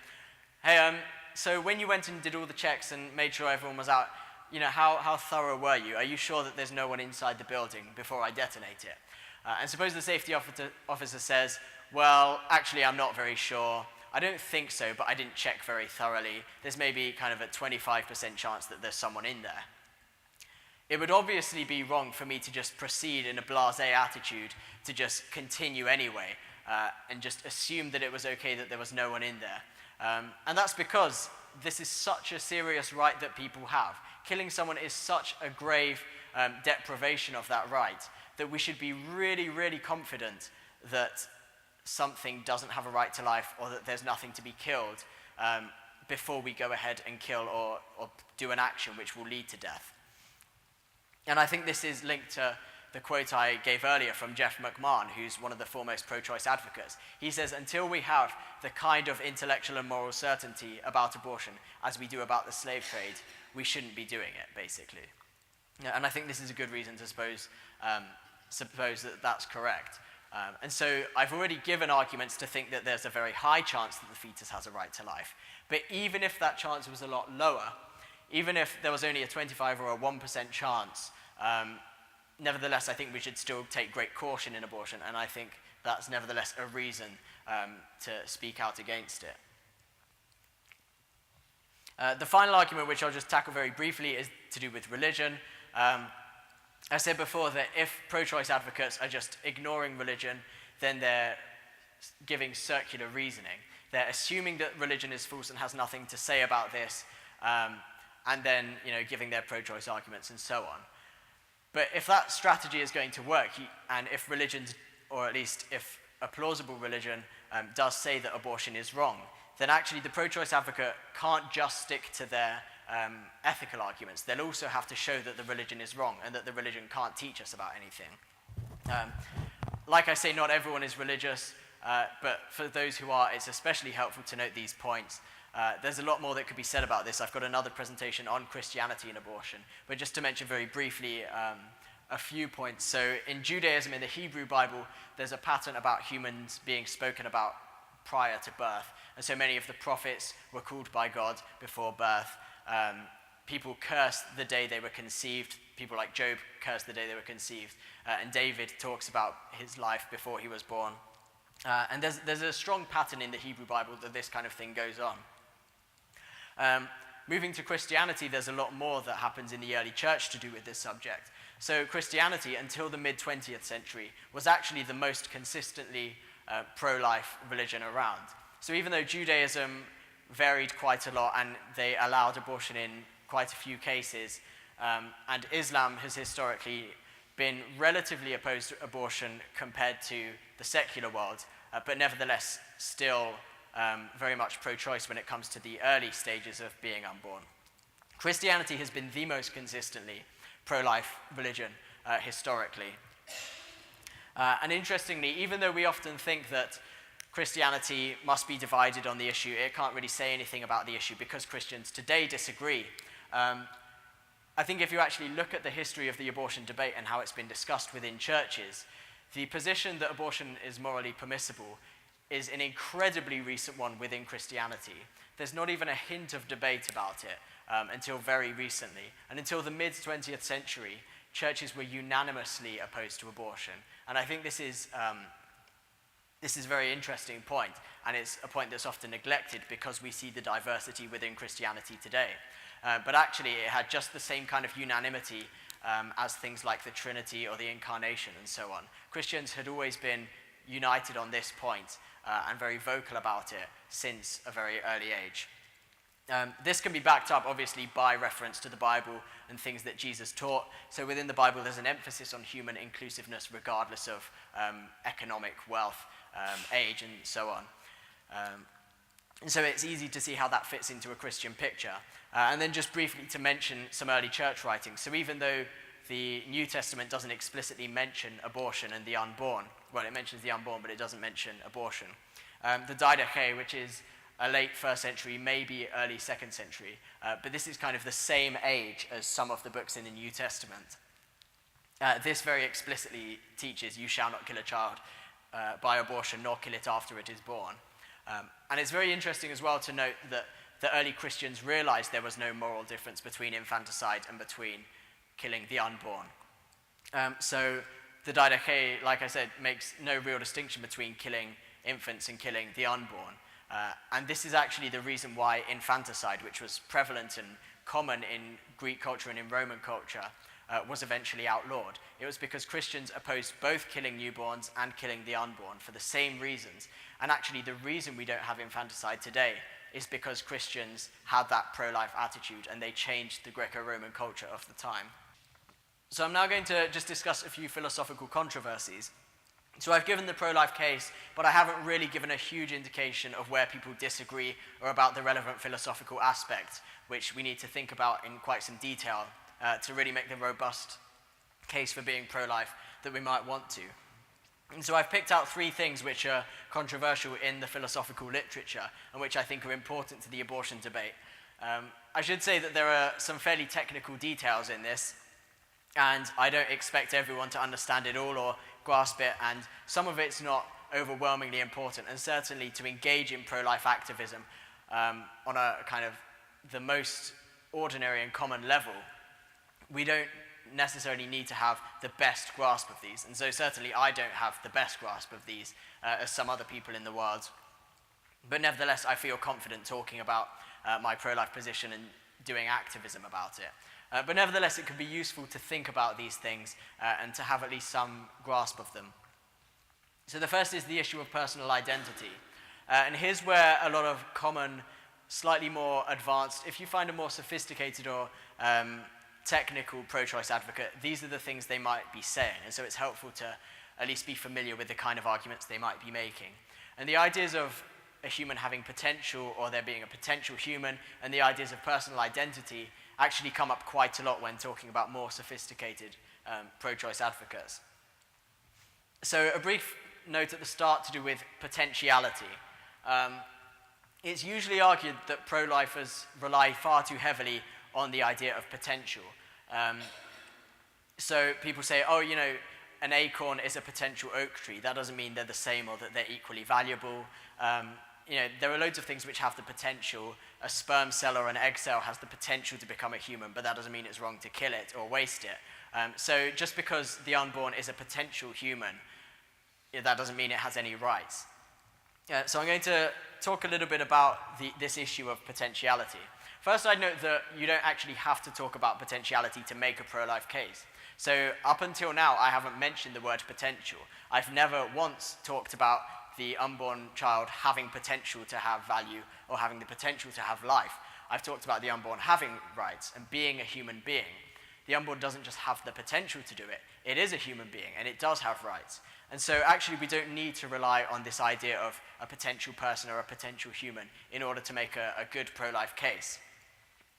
hey, so when you went and did all the checks and made sure everyone was out, how thorough were you? Are you sure that there's no one inside the building before I detonate it? And suppose the safety officer says, well, actually, I'm not very sure. I don't think so, but I didn't check very thoroughly. There's maybe kind of a 25% chance that there's someone in there. It would obviously be wrong for me to just proceed in a blasé attitude to just continue anyway and just assume that it was okay that there was no one in there. And that's because this is such a serious right that people have. Killing someone is such a grave deprivation of that right that we should be really, really confident that something doesn't have a right to life or that there's nothing to be killed before we go ahead and kill or do an action which will lead to death. And I think this is linked to the quote I gave earlier from Jeff McMahon, who's one of the foremost pro-choice advocates. He says, until we have the kind of intellectual and moral certainty about abortion as we do about the slave trade, we shouldn't be doing it, basically. And I think this is a good reason to suppose that that's correct. And so I've already given arguments to think that there's a very high chance that the fetus has a right to life. But even if that chance was a lot lower, even if there was only a 25 or a 1% chance, nevertheless, I think we should still take great caution in abortion, and I think that's nevertheless a reason to speak out against it. The final argument, which I'll just tackle very briefly, is to do with religion. I said before that if pro-choice advocates are just ignoring religion, then they're giving circular reasoning. They're assuming that religion is false and has nothing to say about this, and then giving their pro-choice arguments and so on. But if that strategy is going to work, and if religions, or at least if a plausible religion does say that abortion is wrong, then actually the pro-choice advocate can't just stick to their ethical arguments. They'll also have to show that the religion is wrong and that the religion can't teach us about anything. Like I say, not everyone is religious, but for those who are, it's especially helpful to note these points. There's a lot more that could be said about this. I've got another presentation on Christianity and abortion, but just to mention very briefly a few points. So in Judaism, in the Hebrew Bible, there's a pattern about humans being spoken about prior to birth. And so many of the prophets were called by God before birth. People cursed the day they were conceived. People like Job cursed the day they were conceived. And David talks about his life before he was born. And there's a strong pattern in the Hebrew Bible that this kind of thing goes on. Moving to Christianity, there's a lot more that happens in the early church to do with this subject. So Christianity, until the mid-20th century, was actually the most consistently pro-life religion around. So even though Judaism varied quite a lot and they allowed abortion in quite a few cases, and Islam has historically been relatively opposed to abortion compared to the secular world, but nevertheless still very much pro-choice when it comes to the early stages of being unborn. Christianity has been the most consistently pro-life religion historically. And interestingly, even though we often think that Christianity must be divided on the issue, it can't really say anything about the issue because Christians today disagree. I think if you actually look at the history of the abortion debate and how it's been discussed within churches, the position that abortion is morally permissible is an incredibly recent one within Christianity. There's not even a hint of debate about it until very recently. And until the mid-20th century, churches were unanimously opposed to abortion. And I think this is a very interesting point, and it's a point that's often neglected because we see the diversity within Christianity today. But actually, it had just the same kind of unanimity as things like the Trinity or the Incarnation and so on. Christians had always been united on this point and very vocal about it since a very early age. This can be backed up, obviously, by reference to the Bible and things that Jesus taught. So within the Bible, there's an emphasis on human inclusiveness regardless of economic wealth, age, and so on. And so it's easy to see how that fits into a Christian picture. And then just briefly to mention some early church writings. So even though the New Testament doesn't explicitly mention abortion and the unborn, well, it mentions the unborn, but it doesn't mention abortion. The Didache, which is a late 1st century, maybe early 2nd century, but this is kind of the same age as some of the books in the New Testament. This very explicitly teaches, you shall not kill a child, by abortion nor kill it after it is born. And it's very interesting as well to note that the early Christians realized there was no moral difference between infanticide and between killing the unborn. So the Didache, like I said, makes no real distinction between killing infants and killing the unborn. And this is actually the reason why infanticide, which was prevalent and common in Greek culture and in Roman culture, was eventually outlawed. It was because Christians opposed both killing newborns and killing the unborn for the same reasons. And actually the reason we don't have infanticide today is because Christians had that pro-life attitude and they changed the Greco-Roman culture of the time. So I'm now going to just discuss a few philosophical controversies. So I've given the pro-life case, but I haven't really given a huge indication of where people disagree or about the relevant philosophical aspects, which we need to think about in quite some detail to really make the robust case for being pro-life that we might want to. And so I've picked out 3 things which are controversial in the philosophical literature and which I think are important to the abortion debate. I should say that there are some fairly technical details in this, and I don't expect everyone to understand it all or grasp it, and some of it's not overwhelmingly important, and certainly to engage in pro-life activism on a kind of the most ordinary and common level, we don't necessarily need to have the best grasp of these, and so certainly I don't have the best grasp of these as some other people in the world. But nevertheless, I feel confident talking about my pro-life position and doing activism about it. But nevertheless, it can be useful to think about these things and to have at least some grasp of them. So the first is the issue of personal identity. And here's where a lot of common, slightly more advanced, if you find a more sophisticated or technical pro-choice advocate, these are the things they might be saying. And so it's helpful to at least be familiar with the kind of arguments they might be making. And the ideas of a human having potential or there being a potential human and the ideas of personal identity actually come up quite a lot when talking about more sophisticated pro-choice advocates. So a brief note at the start to do with potentiality. It's usually argued that pro-lifers rely far too heavily on the idea of potential. So people say, oh, you know, an acorn is a potential oak tree. That doesn't mean they're the same or that they're equally valuable. You know, there are loads of things which have the potential. A sperm cell or an egg cell has the potential to become a human, but that doesn't mean it's wrong to kill it or waste it. So just because the unborn is a potential human, that doesn't mean it has any rights. So I'm going to talk a little bit about this issue of potentiality. First, I'd note that you don't actually have to talk about potentiality to make a pro-life case. So up until now, I haven't mentioned the word potential. I've never once talked about the unborn child having potential to have value or having the potential to have life. I've talked about the unborn having rights and being a human being. The unborn doesn't just have the potential to do it. It is a human being, and it does have rights. And so actually we don't need to rely on this idea of a potential person or a potential human in order to make a good pro-life case.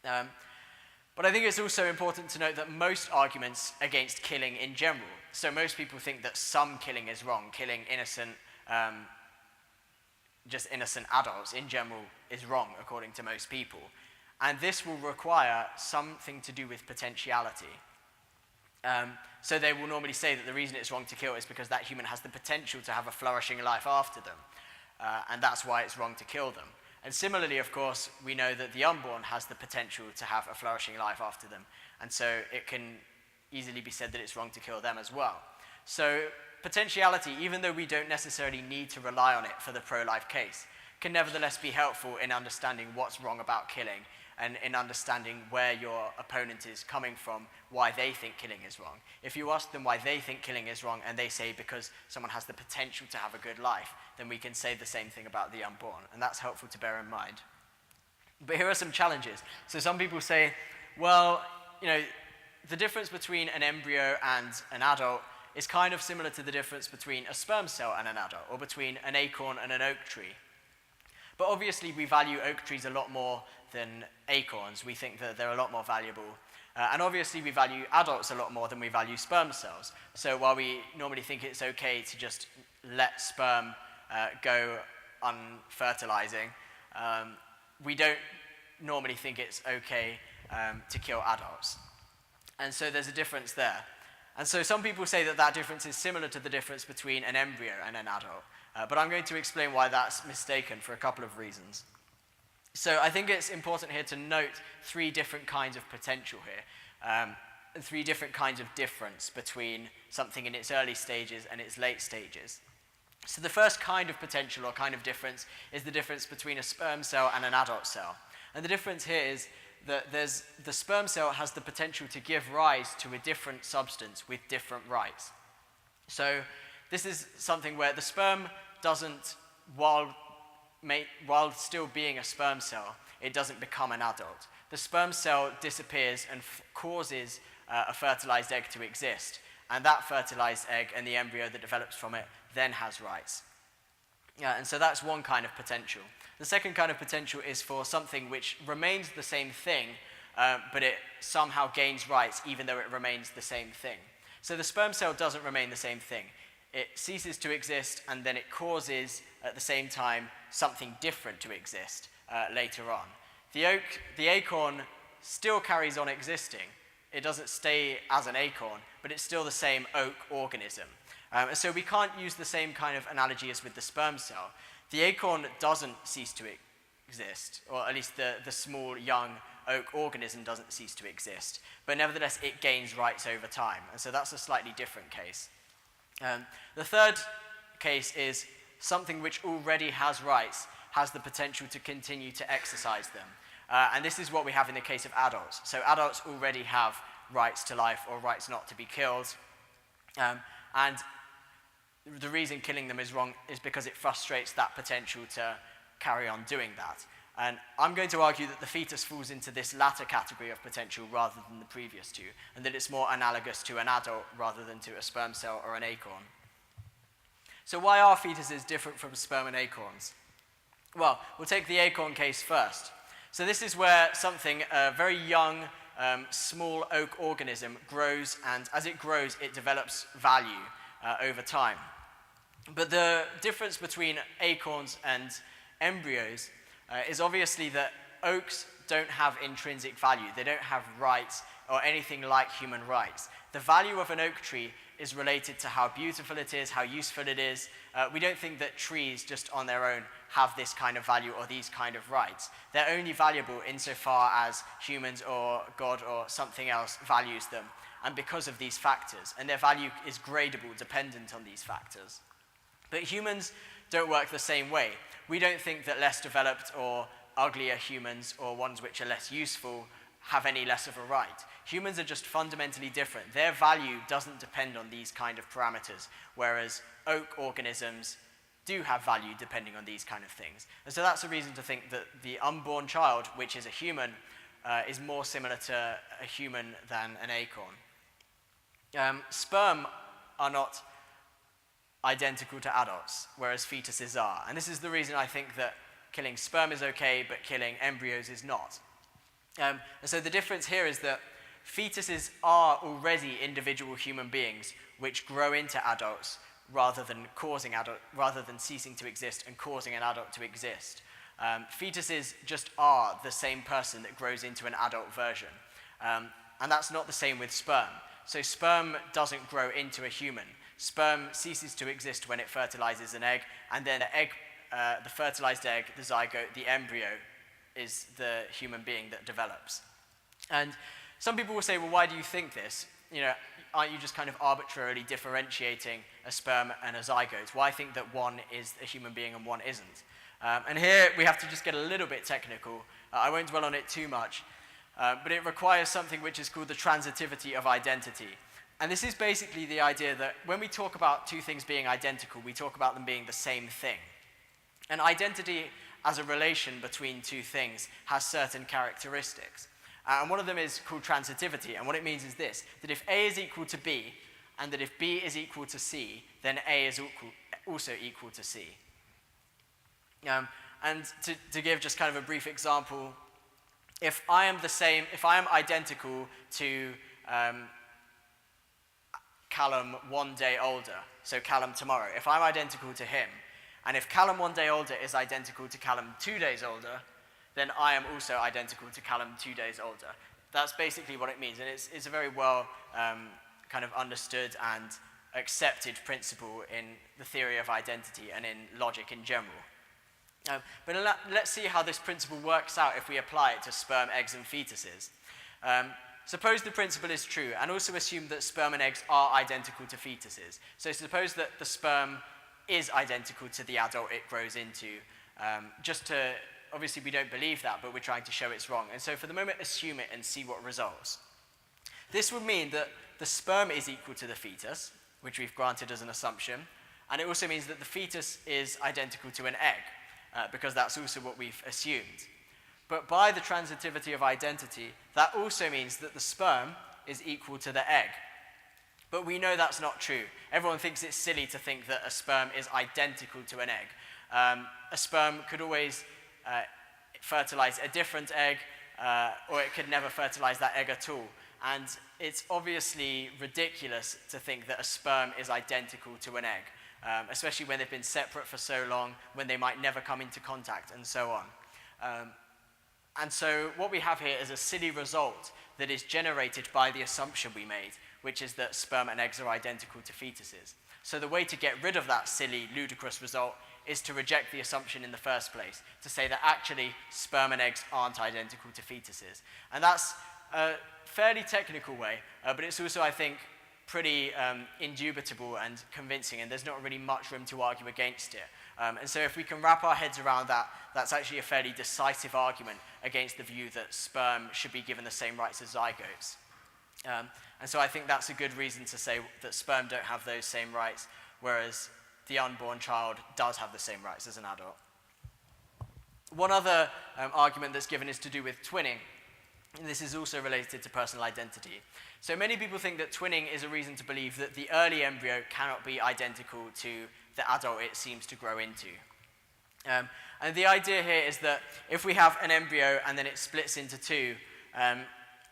But I think it's also important to note that most arguments against killing in general, so most people think that some killing is wrong, killing innocent, just innocent adults in general is wrong according to most people. And this will require something to do with potentiality. So they will normally say that the reason it's wrong to kill is because that human has the potential to have a flourishing life after them. And that's why it's wrong to kill them. And similarly, of course, we know that the unborn has the potential to have a flourishing life after them. And so it can easily be said that it's wrong to kill them as well. So potentiality, even though we don't necessarily need to rely on it for the pro-life case, can nevertheless be helpful in understanding what's wrong about killing and in understanding where your opponent is coming from, why they think killing is wrong. If you ask them why they think killing is wrong and they say because someone has the potential to have a good life, then we can say the same thing about the unborn, and that's helpful to bear in mind. But here are some challenges. So some people say, well, you know, the difference between an embryo and an adult is kind of similar to the difference between a sperm cell and an adult, or between an acorn and an oak tree. But obviously we value oak trees a lot more than acorns. We think that they're a lot more valuable. And obviously we value adults a lot more than we value sperm cells. So while we normally think it's okay to just let sperm go unfertilizing, we don't normally think it's okay to kill adults. And so there's a difference there. And so some people say that that difference is similar to the difference between an embryo and an adult. But I'm going to explain why that's mistaken for a couple of reasons. So I think it's important here to note three different kinds of potential here, and three different kinds of difference between something in its early stages and its late stages. So the first kind of potential or kind of difference is the difference between a sperm cell and an adult cell. And the difference here is that the sperm cell has the potential to give rise to a different substance with different rights. So this is something where the sperm doesn't, while still being a sperm cell, it doesn't become an adult. The sperm cell disappears and causes a fertilized egg to exist. And that fertilized egg and the embryo that develops from it then has rights. And so that's one kind of potential. The second kind of potential is for something which remains the same thing, but it somehow gains rights even though it remains the same thing. So the sperm cell doesn't remain the same thing. It ceases to exist, and then it causes, at the same time, something different to exist later on. The acorn still carries on existing. It doesn't stay as an acorn, but it's still the same oak organism. So we can't use the same kind of analogy as with the sperm cell. The acorn doesn't cease to exist, or at least the small, young oak organism doesn't cease to exist. But nevertheless, it gains rights over time. And so that's a slightly different case. The third case is something which already has rights, has the potential to continue to exercise them. And this is what we have in the case of adults. So adults already have rights to life or rights not to be killed. And the reason killing them is wrong is because it frustrates that potential to carry on doing that. And I'm going to argue that the fetus falls into this latter category of potential rather than the previous two, and that it's more analogous to an adult rather than to a sperm cell or an acorn. So why are fetuses different from sperm and acorns? Well, we'll take the acorn case first. So this is where something, a very young, small oak organism grows, and as it grows, it develops value over time. But the difference between acorns and embryos is obviously that oaks don't have intrinsic value. They don't have rights or anything like human rights. The value of an oak tree is related to how beautiful it is, how useful it is. We don't think that trees just on their own have this kind of value or these kind of rights. They're only valuable insofar as humans or God or something else values them, and because of these factors. And their value is gradable, dependent on these factors. But humans don't work the same way. We don't think that less developed or uglier humans or ones which are less useful have any less of a right. Humans are just fundamentally different. Their value doesn't depend on these kind of parameters, whereas oak organisms do have value depending on these kind of things. And so that's a reason to think that the unborn child, which is a human, is more similar to a human than an acorn. Sperm are not identical to adults, whereas fetuses are. And this is the reason I think that killing sperm is okay, but killing embryos is not. And so the difference here is that fetuses are already individual human beings which grow into adults rather than ceasing to exist and causing an adult to exist. Fetuses just are the same person that grows into an adult version. And that's not the same with sperm. So sperm doesn't grow into a human. Sperm ceases to exist when it fertilizes an egg, and then the fertilized egg, the zygote, the embryo, is the human being that develops. And some people will say, well, why do you think this? Aren't you just kind of arbitrarily differentiating a sperm and a zygote? Why think that one is a human being and one isn't? And here we have to just get a little bit technical. I won't dwell on it too much, but it requires something which is called the transitivity of identity. And this is basically the idea that when we talk about two things being identical, we talk about them being the same thing. And identity as a relation between two things has certain characteristics. And one of them is called transitivity. And what it means is this, that if A is equal to B, and that if B is equal to C, then A is also equal to C. And to give just kind of a brief example, if I am identical to Callum 1 day older, so Callum tomorrow, if I'm identical to him, and if Callum 1 day older is identical to Callum 2 days older, then I am also identical to Callum 2 days older. That's basically what it means, and it's a very well kind of understood and accepted principle in the theory of identity and in logic in general. But let's see how this principle works out if we apply it to sperm, eggs, and fetuses. Suppose the principle is true, and also assume that sperm and eggs are identical to fetuses. So suppose that the sperm is identical to the adult it grows into. Obviously we don't believe that, but we're trying to show it's wrong. And so for the moment, assume it and see what results. This would mean that the sperm is equal to the fetus, which we've granted as an assumption, and it also means that the fetus is identical to an egg, because that's also what we've assumed. But by the transitivity of identity, that also means that the sperm is equal to the egg. But we know that's not true. Everyone thinks it's silly to think that a sperm is identical to an egg. A sperm could always fertilize a different egg, or it could never fertilize that egg at all. And it's obviously ridiculous to think that a sperm is identical to an egg, especially when they've been separate for so long, when they might never come into contact, and so on. And so what we have here is a silly result that is generated by the assumption we made, which is that sperm and eggs are identical to fetuses. So the way to get rid of that silly, ludicrous result is to reject the assumption in the first place, to say that actually sperm and eggs aren't identical to fetuses. And that's a fairly technical way, but it's also, I think, pretty indubitable and convincing, and there's not really much room to argue against it. And so if we can wrap our heads around that, that's actually a fairly decisive argument against the view that sperm should be given the same rights as zygotes. And so I think that's a good reason to say that sperm don't have those same rights, whereas the unborn child does have the same rights as an adult. One other argument that's given is to do with twinning. And this is also related to personal identity. So many people think that twinning is a reason to believe that the early embryo cannot be identical to the adult it seems to grow into. And the idea here is that if we have an embryo and then it splits into two,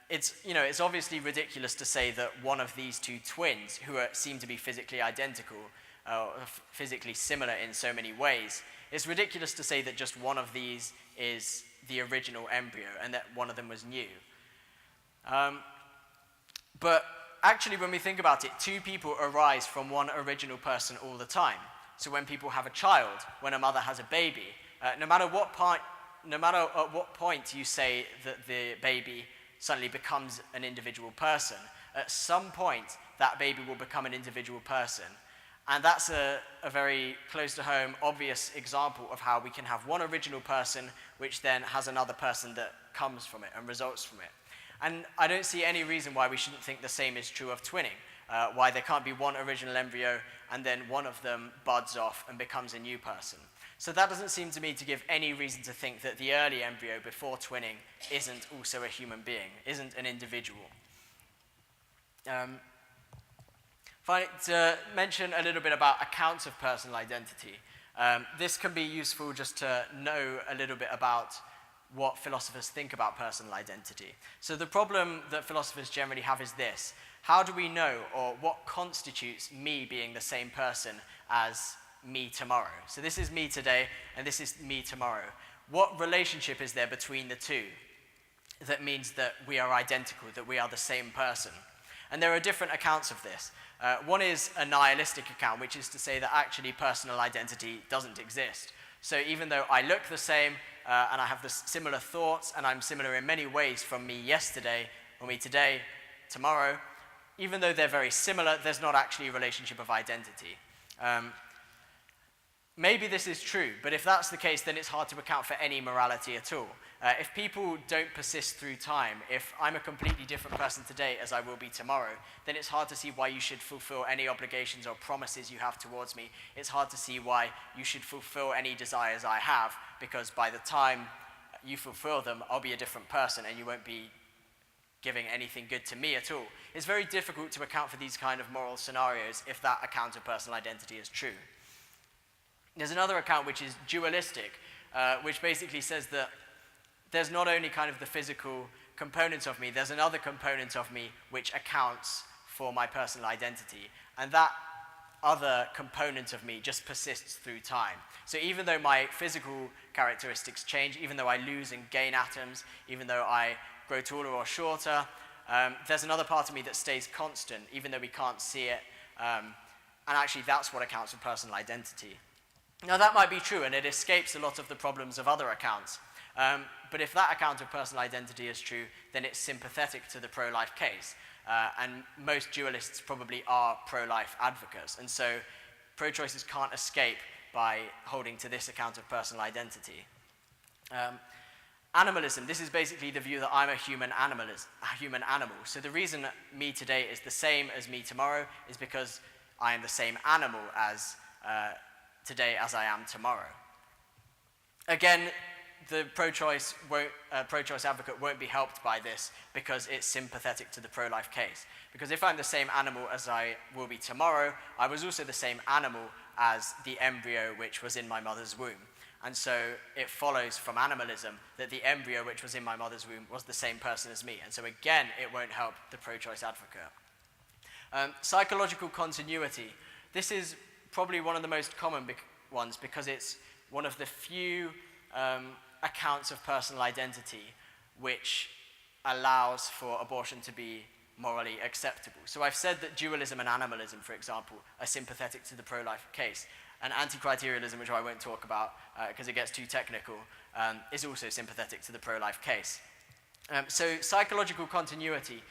it's obviously ridiculous to say that one of these two twins, who seem to be physically identical, physically similar in so many ways, it's ridiculous to say that just one of these is the original embryo and that one of them was new. But actually, when we think about it, two people arise from one original person all the time. So when people have a child, when a mother has a baby, no matter at what point you say that the baby suddenly becomes an individual person, at some point that baby will become an individual person. And that's a very close to home, obvious example of how we can have one original person which then has another person that comes from it and results from it. And I don't see any reason why we shouldn't think the same is true of twinning, why there can't be one original embryo and then one of them buds off and becomes a new person. So that doesn't seem to me to give any reason to think that the early embryo before twinning isn't also a human being, isn't an individual. Finally, to mention a little bit about accounts of personal identity. This can be useful just to know a little bit about what philosophers think about personal identity. So the problem that philosophers generally have is this: how do we know, or what constitutes me being the same person as me tomorrow? So this is me today, and this is me tomorrow. What relationship is there between the two that means that we are identical, that we are the same person? And there are different accounts of this. One is a nihilistic account, which is to say that actually personal identity doesn't exist. So even though I look the same, and I have the similar thoughts, and I'm similar in many ways from me yesterday, or me today, tomorrow, even though they're very similar, there's not actually a relationship of identity. Maybe this is true, but if that's the case, then it's hard to account for any morality at all. If people don't persist through time, if I'm a completely different person today as I will be tomorrow, then it's hard to see why you should fulfill any obligations or promises you have towards me. It's hard to see why you should fulfill any desires I have, because by the time you fulfill them, I'll be a different person and you won't be giving anything good to me at all. It's very difficult to account for these kind of moral scenarios if that account of personal identity is true. There's another account which is dualistic, which basically says that there's not only kind of the physical components of me, there's another component of me which accounts for my personal identity. And that other component of me just persists through time. So even though my physical characteristics change, even though I lose and gain atoms, even though I grow taller or shorter, there's another part of me that stays constant, even though we can't see it. And actually, that's what accounts for personal identity. Now, that might be true, and it escapes a lot of the problems of other accounts. But if that account of personal identity is true, then it's sympathetic to the pro-life case. And most dualists probably are pro-life advocates. And so pro-choicers can't escape by holding to this account of personal identity. Animalism, this is basically the view that I'm a human animal. So the reason me today is the same as me tomorrow is because I am the same animal as today as I am tomorrow. Again, the pro-choice advocate won't be helped by this because it's sympathetic to the pro-life case. Because if I'm the same animal as I will be tomorrow, I was also the same animal as the embryo which was in my mother's womb. And so it follows from animalism that the embryo which was in my mother's womb was the same person as me. And so again, it won't help the pro-choice advocate. Psychological continuity. This is probably one of the most common ones because it's one of the few accounts of personal identity which allows for abortion to be morally acceptable. So I've said that dualism and animalism, for example, are sympathetic to the pro-life case. And anti-criterialism, which I won't talk about because it gets too technical, is also sympathetic to the pro-life case. So psychological continuity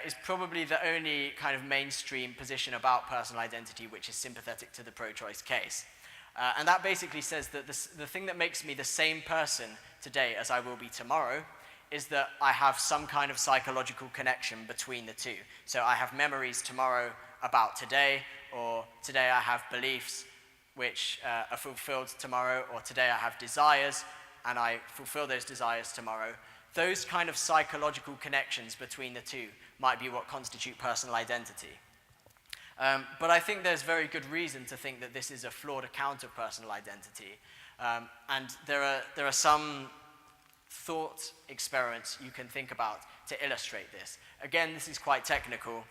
is probably the only kind of mainstream position about personal identity which is sympathetic to the pro-choice case. And that basically says that the thing that makes me the same person today as I will be tomorrow is that I have some kind of psychological connection between the two. So I have memories tomorrow about today, or today I have beliefs which are fulfilled tomorrow, or today I have desires and I fulfill those desires tomorrow. Those kind of psychological connections between the two might be what constitute personal identity. But I think there's very good reason to think that this is a flawed account of personal identity. And there are some thought experiments you can think about to illustrate this. Again, this is quite technical,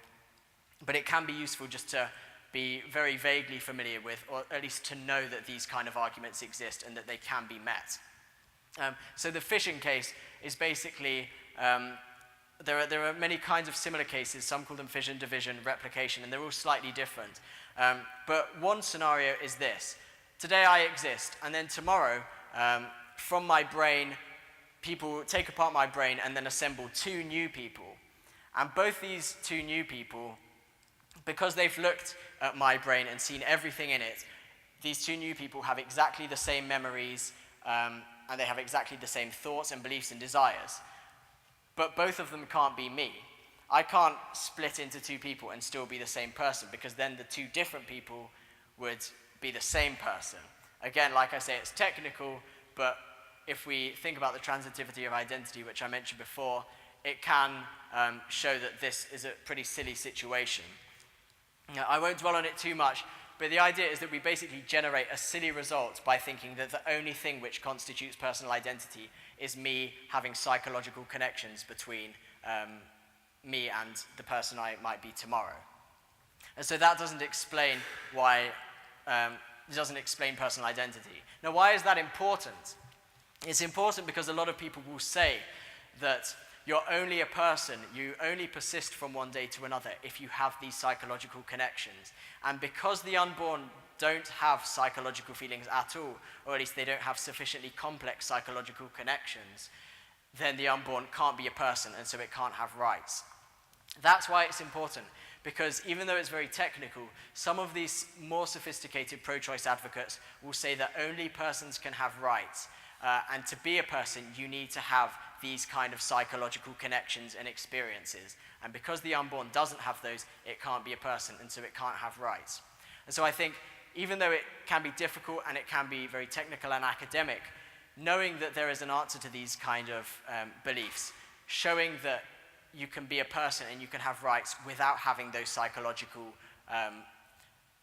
but it can be useful just to be very vaguely familiar with, or at least to know that these kind of arguments exist and that they can be met. So the fission case is basically, there are many kinds of similar cases. Some call them fission, division, replication, and they're all slightly different. But one scenario is this. Today I exist, and then tomorrow, from my brain, people take apart my brain and then assemble two new people. And both these two new people, because they've looked at my brain and seen everything in it, these two new people have exactly the same memories, and they have exactly the same thoughts and beliefs and desires. But both of them can't be me. I can't split into two people and still be the same person, because then the two different people would be the same person. Again, like I say, it's technical, but if we think about the transitivity of identity, which I mentioned before, it can show that this is a pretty silly situation. Now, I won't dwell on it too much, but the idea is that we basically generate a silly result by thinking that the only thing which constitutes personal identity is me having psychological connections between me and the person I might be tomorrow. And so that doesn't explain why, it doesn't explain personal identity. Now, why is that important? It's important because a lot of people will say that you're only a person, you only persist from one day to another if you have these psychological connections. And because the unborn don't have psychological feelings at all, or at least they don't have sufficiently complex psychological connections, then the unborn can't be a person, and so it can't have rights. That's why it's important, because even though it's very technical, some of these more sophisticated pro-choice advocates will say that only persons can have rights. And to be a person, you need to have these kind of psychological connections and experiences. And because the unborn doesn't have those, it can't be a person, and so it can't have rights. And so I think, even though it can be difficult and it can be very technical and academic, knowing that there is an answer to these kind of beliefs, showing that you can be a person and you can have rights without having those psychological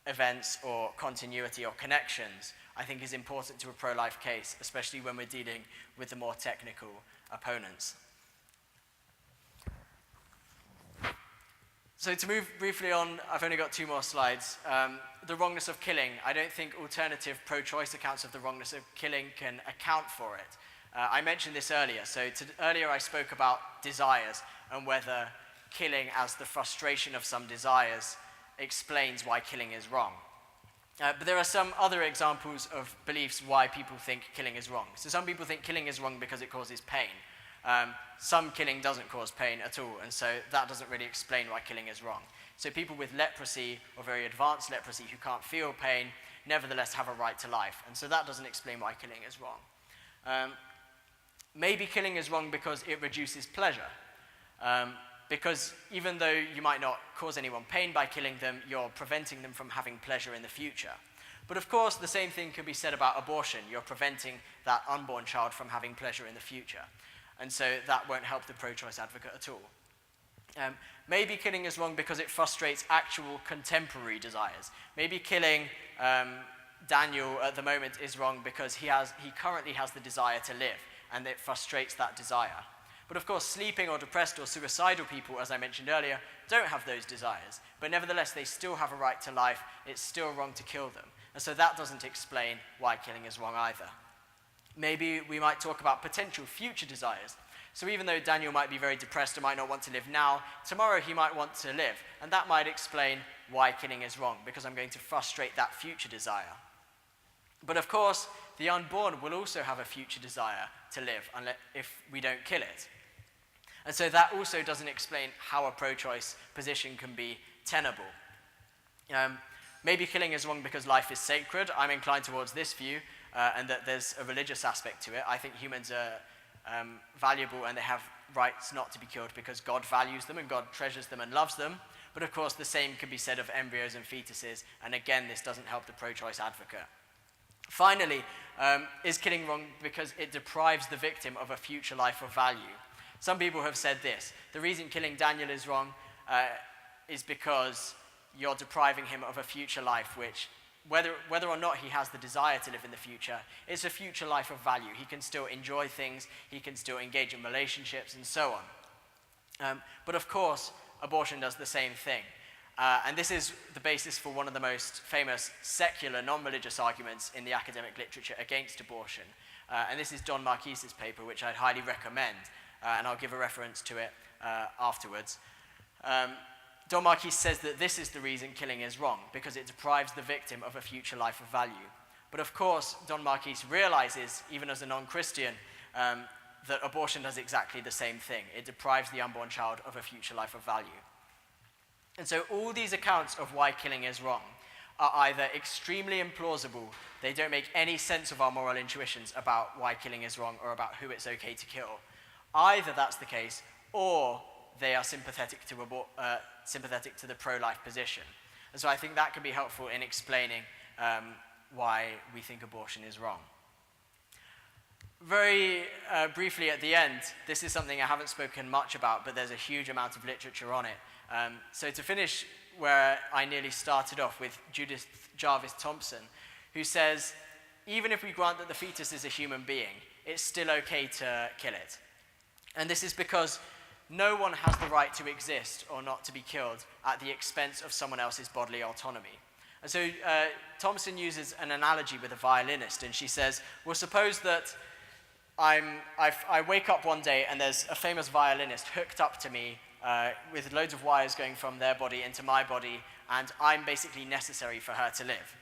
events or continuity or connections, I think is important to a pro-life case, especially when we're dealing with the more technical opponents. So to move briefly on, I've only got 2 more slides. The wrongness of killing. I don't think alternative pro-choice accounts of the wrongness of killing can account for it. I mentioned this earlier. So earlier I spoke about desires and whether killing as the frustration of some desires explains why killing is wrong. But there are some other examples of beliefs why people think killing is wrong. So some people think killing is wrong because it causes pain. Some killing doesn't cause pain at all, and so that doesn't really explain why killing is wrong. So people with leprosy, or very advanced leprosy, who can't feel pain, nevertheless have a right to life, and so that doesn't explain why killing is wrong. Maybe killing is wrong because it reduces pleasure. Because even though you might not cause anyone pain by killing them, you're preventing them from having pleasure in the future. But of course, the same thing can be said about abortion. You're preventing that unborn child from having pleasure in the future. And so that won't help the pro-choice advocate at all. Maybe killing is wrong because it frustrates actual contemporary desires. Maybe killing Daniel at the moment is wrong because he currently has the desire to live, and it frustrates that desire. But of course, sleeping or depressed or suicidal people, as I mentioned earlier, don't have those desires. But nevertheless, they still have a right to life. It's still wrong to kill them. And so that doesn't explain why killing is wrong either. Maybe we might talk about potential future desires. So even though Daniel might be very depressed and might not want to live now, tomorrow he might want to live. And that might explain why killing is wrong, because I'm going to frustrate that future desire. But of course, the unborn will also have a future desire to live if we don't kill it. And so that also doesn't explain how a pro-choice position can be tenable. Maybe killing is wrong because life is sacred. I'm inclined towards this view, and that there's a religious aspect to it. I think humans are valuable and they have rights not to be killed because God values them and God treasures them and loves them. But of course, the same can be said of embryos and fetuses, and again, this doesn't help the pro-choice advocate. Finally, is killing wrong because it deprives the victim of a future life of value? Some people have said this: the reason killing Daniel is wrong is because you're depriving him of a future life, which, whether or not he has the desire to live in the future, it's a future life of value. He can still enjoy things, he can still engage in relationships, and so on. But of course, abortion does the same thing. And this is the basis for one of the most famous secular, non-religious arguments in the academic literature against abortion. And this is Don Marquise's paper, which I'd highly recommend. And I'll give a reference to it afterwards. Don Marquise says that this is the reason killing is wrong, because it deprives the victim of a future life of value. But of course, Don Marquise realizes, even as a non-Christian, that abortion does exactly the same thing. It deprives the unborn child of a future life of value. And so all these accounts of why killing is wrong are either extremely implausible, they don't make any sense of our moral intuitions about why killing is wrong or about who it's okay to kill. Either that's the case, or they are sympathetic to the pro-life position. And so I think that can be helpful in explaining why we think abortion is wrong. Very briefly at the end, this is something I haven't spoken much about, but there's a huge amount of literature on it. So to finish where I nearly started off with Judith Jarvis Thompson, who says, even if we grant that the fetus is a human being, it's still okay to kill it. And this is because no one has the right to exist or not to be killed at the expense of someone else's bodily autonomy. And so Thompson uses an analogy with a violinist, and she says, well, suppose that I wake up one day and there's a famous violinist hooked up to me with loads of wires going from their body into my body, and I'm basically necessary for her to live.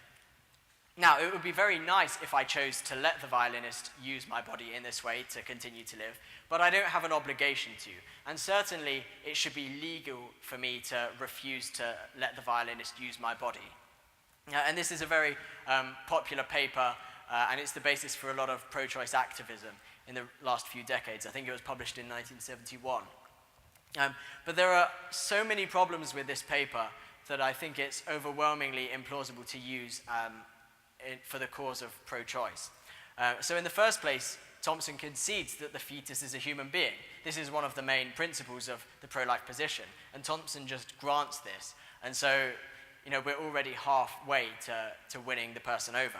Now, it would be very nice if I chose to let the violinist use my body in this way to continue to live, but I don't have an obligation to. And certainly, it should be legal for me to refuse to let the violinist use my body. And this is a very popular paper, and it's the basis for a lot of pro-choice activism in the last few decades. I think it was published in 1971. But there are so many problems with this paper that I think it's overwhelmingly implausible to use for the cause of pro-choice. So in the first place, Thompson concedes that the fetus is a human being. This is one of the main principles of the pro-life position, and Thompson just grants this. And so, we're already halfway to winning the person over.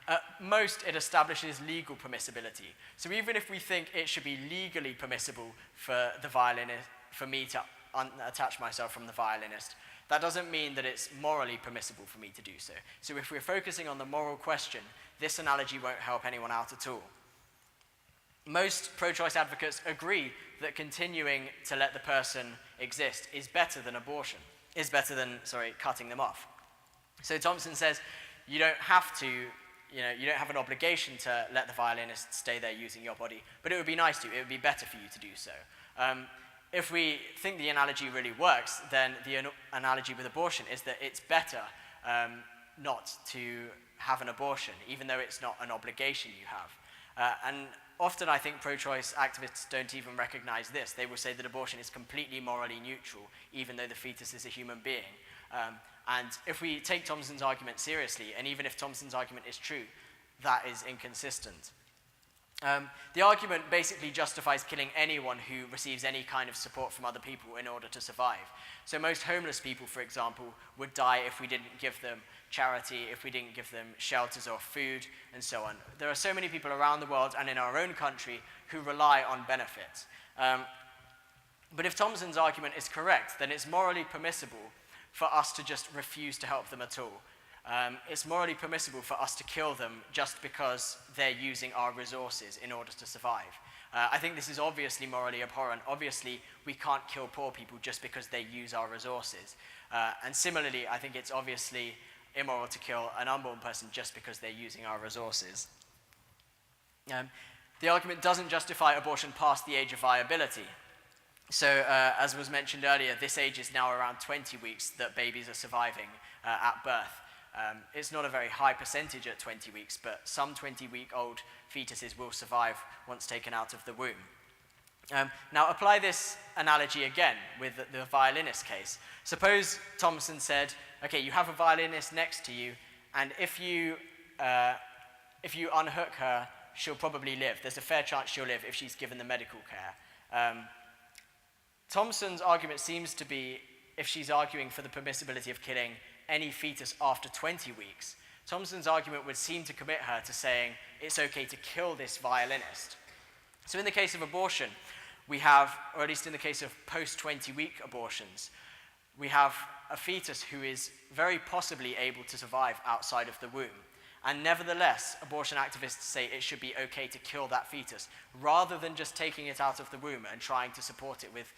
At most, it establishes legal permissibility. So even if we think it should be legally permissible for the violinist, for me to unattach myself from the violinist, that doesn't mean that it's morally permissible for me to do so. So if we're focusing on the moral question, this analogy won't help anyone out at all. Most pro-choice advocates agree that continuing to let the person exist is better than cutting them off. So Thompson says you don't have an obligation to let the violinist stay there using your body, but it would be nice to, it would be better for you to do so. If we think the analogy really works, then the analogy with abortion is that it's better not to have an abortion, even though it's not an obligation you have. And often I think pro-choice activists don't even recognize this. They will say that abortion is completely morally neutral, even though the fetus is a human being. And if we take Thompson's argument seriously, and even if Thompson's argument is true, that is inconsistent. The argument basically justifies killing anyone who receives any kind of support from other people in order to survive. So most homeless people, for example, would die if we didn't give them charity, if we didn't give them shelters or food, and so on. There are so many people around the world and in our own country who rely on benefits. But if Thompson's argument is correct, then it's morally permissible for us to just refuse to help them at all. It's morally permissible for us to kill them just because they're using our resources in order to survive. I think this is obviously morally abhorrent. Obviously, we can't kill poor people just because they use our resources. And similarly, I think it's obviously immoral to kill an unborn person just because they're using our resources. The argument doesn't justify abortion past the age of viability. So, as was mentioned earlier, this age is now around 20 weeks that babies are surviving at birth. It's not a very high percentage at 20 weeks, but some 20-week-old fetuses will survive once taken out of the womb. Now, apply this analogy again with the violinist case. Suppose Thompson said, okay, you have a violinist next to you, and if you unhook her, she'll probably live. There's a fair chance she'll live if she's given the medical care. Thompson's argument seems to be, if she's arguing for the permissibility of killing any fetus after 20 weeks, Thompson's argument would seem to commit her to saying it's okay to kill this violinist. So in the case of abortion, we have, or at least in the case of post-20-week abortions, we have a fetus who is very possibly able to survive outside of the womb. And nevertheless, abortion activists say it should be okay to kill that fetus, rather than just taking it out of the womb and trying to support it with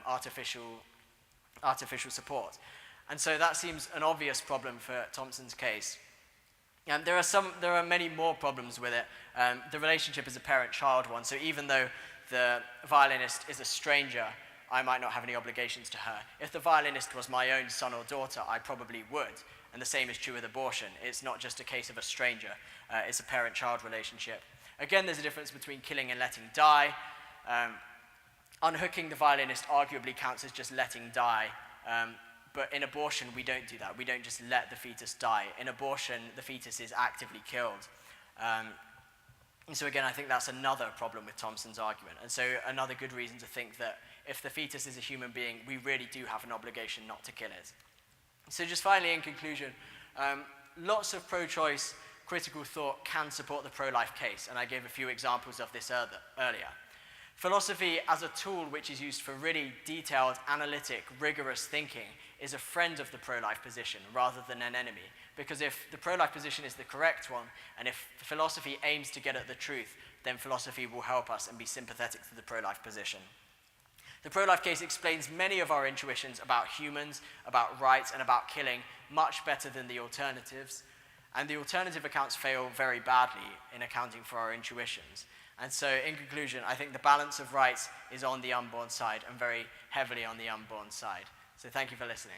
artificial support. And so that seems an obvious problem for Thompson's case. There are many more problems with it. The relationship is a parent-child one, so even though the violinist is a stranger, I might not have any obligations to her. If the violinist was my own son or daughter, I probably would. And the same is true with abortion. It's not just a case of a stranger. It's a parent-child relationship. Again, there's a difference between killing and letting die. Unhooking the violinist arguably counts as just letting die. But in abortion, we don't do that. We don't just let the fetus die. In abortion, the fetus is actively killed. And so again, I think that's another problem with Thompson's argument. And so another good reason to think that if the fetus is a human being, we really do have an obligation not to kill it. So just finally, in conclusion, lots of pro-choice critical thought can support the pro-life case, and I gave a few examples of this earlier. Philosophy as a tool which is used for really detailed, analytic, rigorous thinking is a friend of the pro-life position rather than an enemy, because if the pro-life position is the correct one, and if philosophy aims to get at the truth, then philosophy will help us and be sympathetic to the pro-life position. The pro-life case explains many of our intuitions about humans, about rights, and about killing much better than the alternatives, and the alternative accounts fail very badly in accounting for our intuitions. And so, in conclusion, I think the balance of rights is on the unborn side and very heavily on the unborn side. So thank you for listening.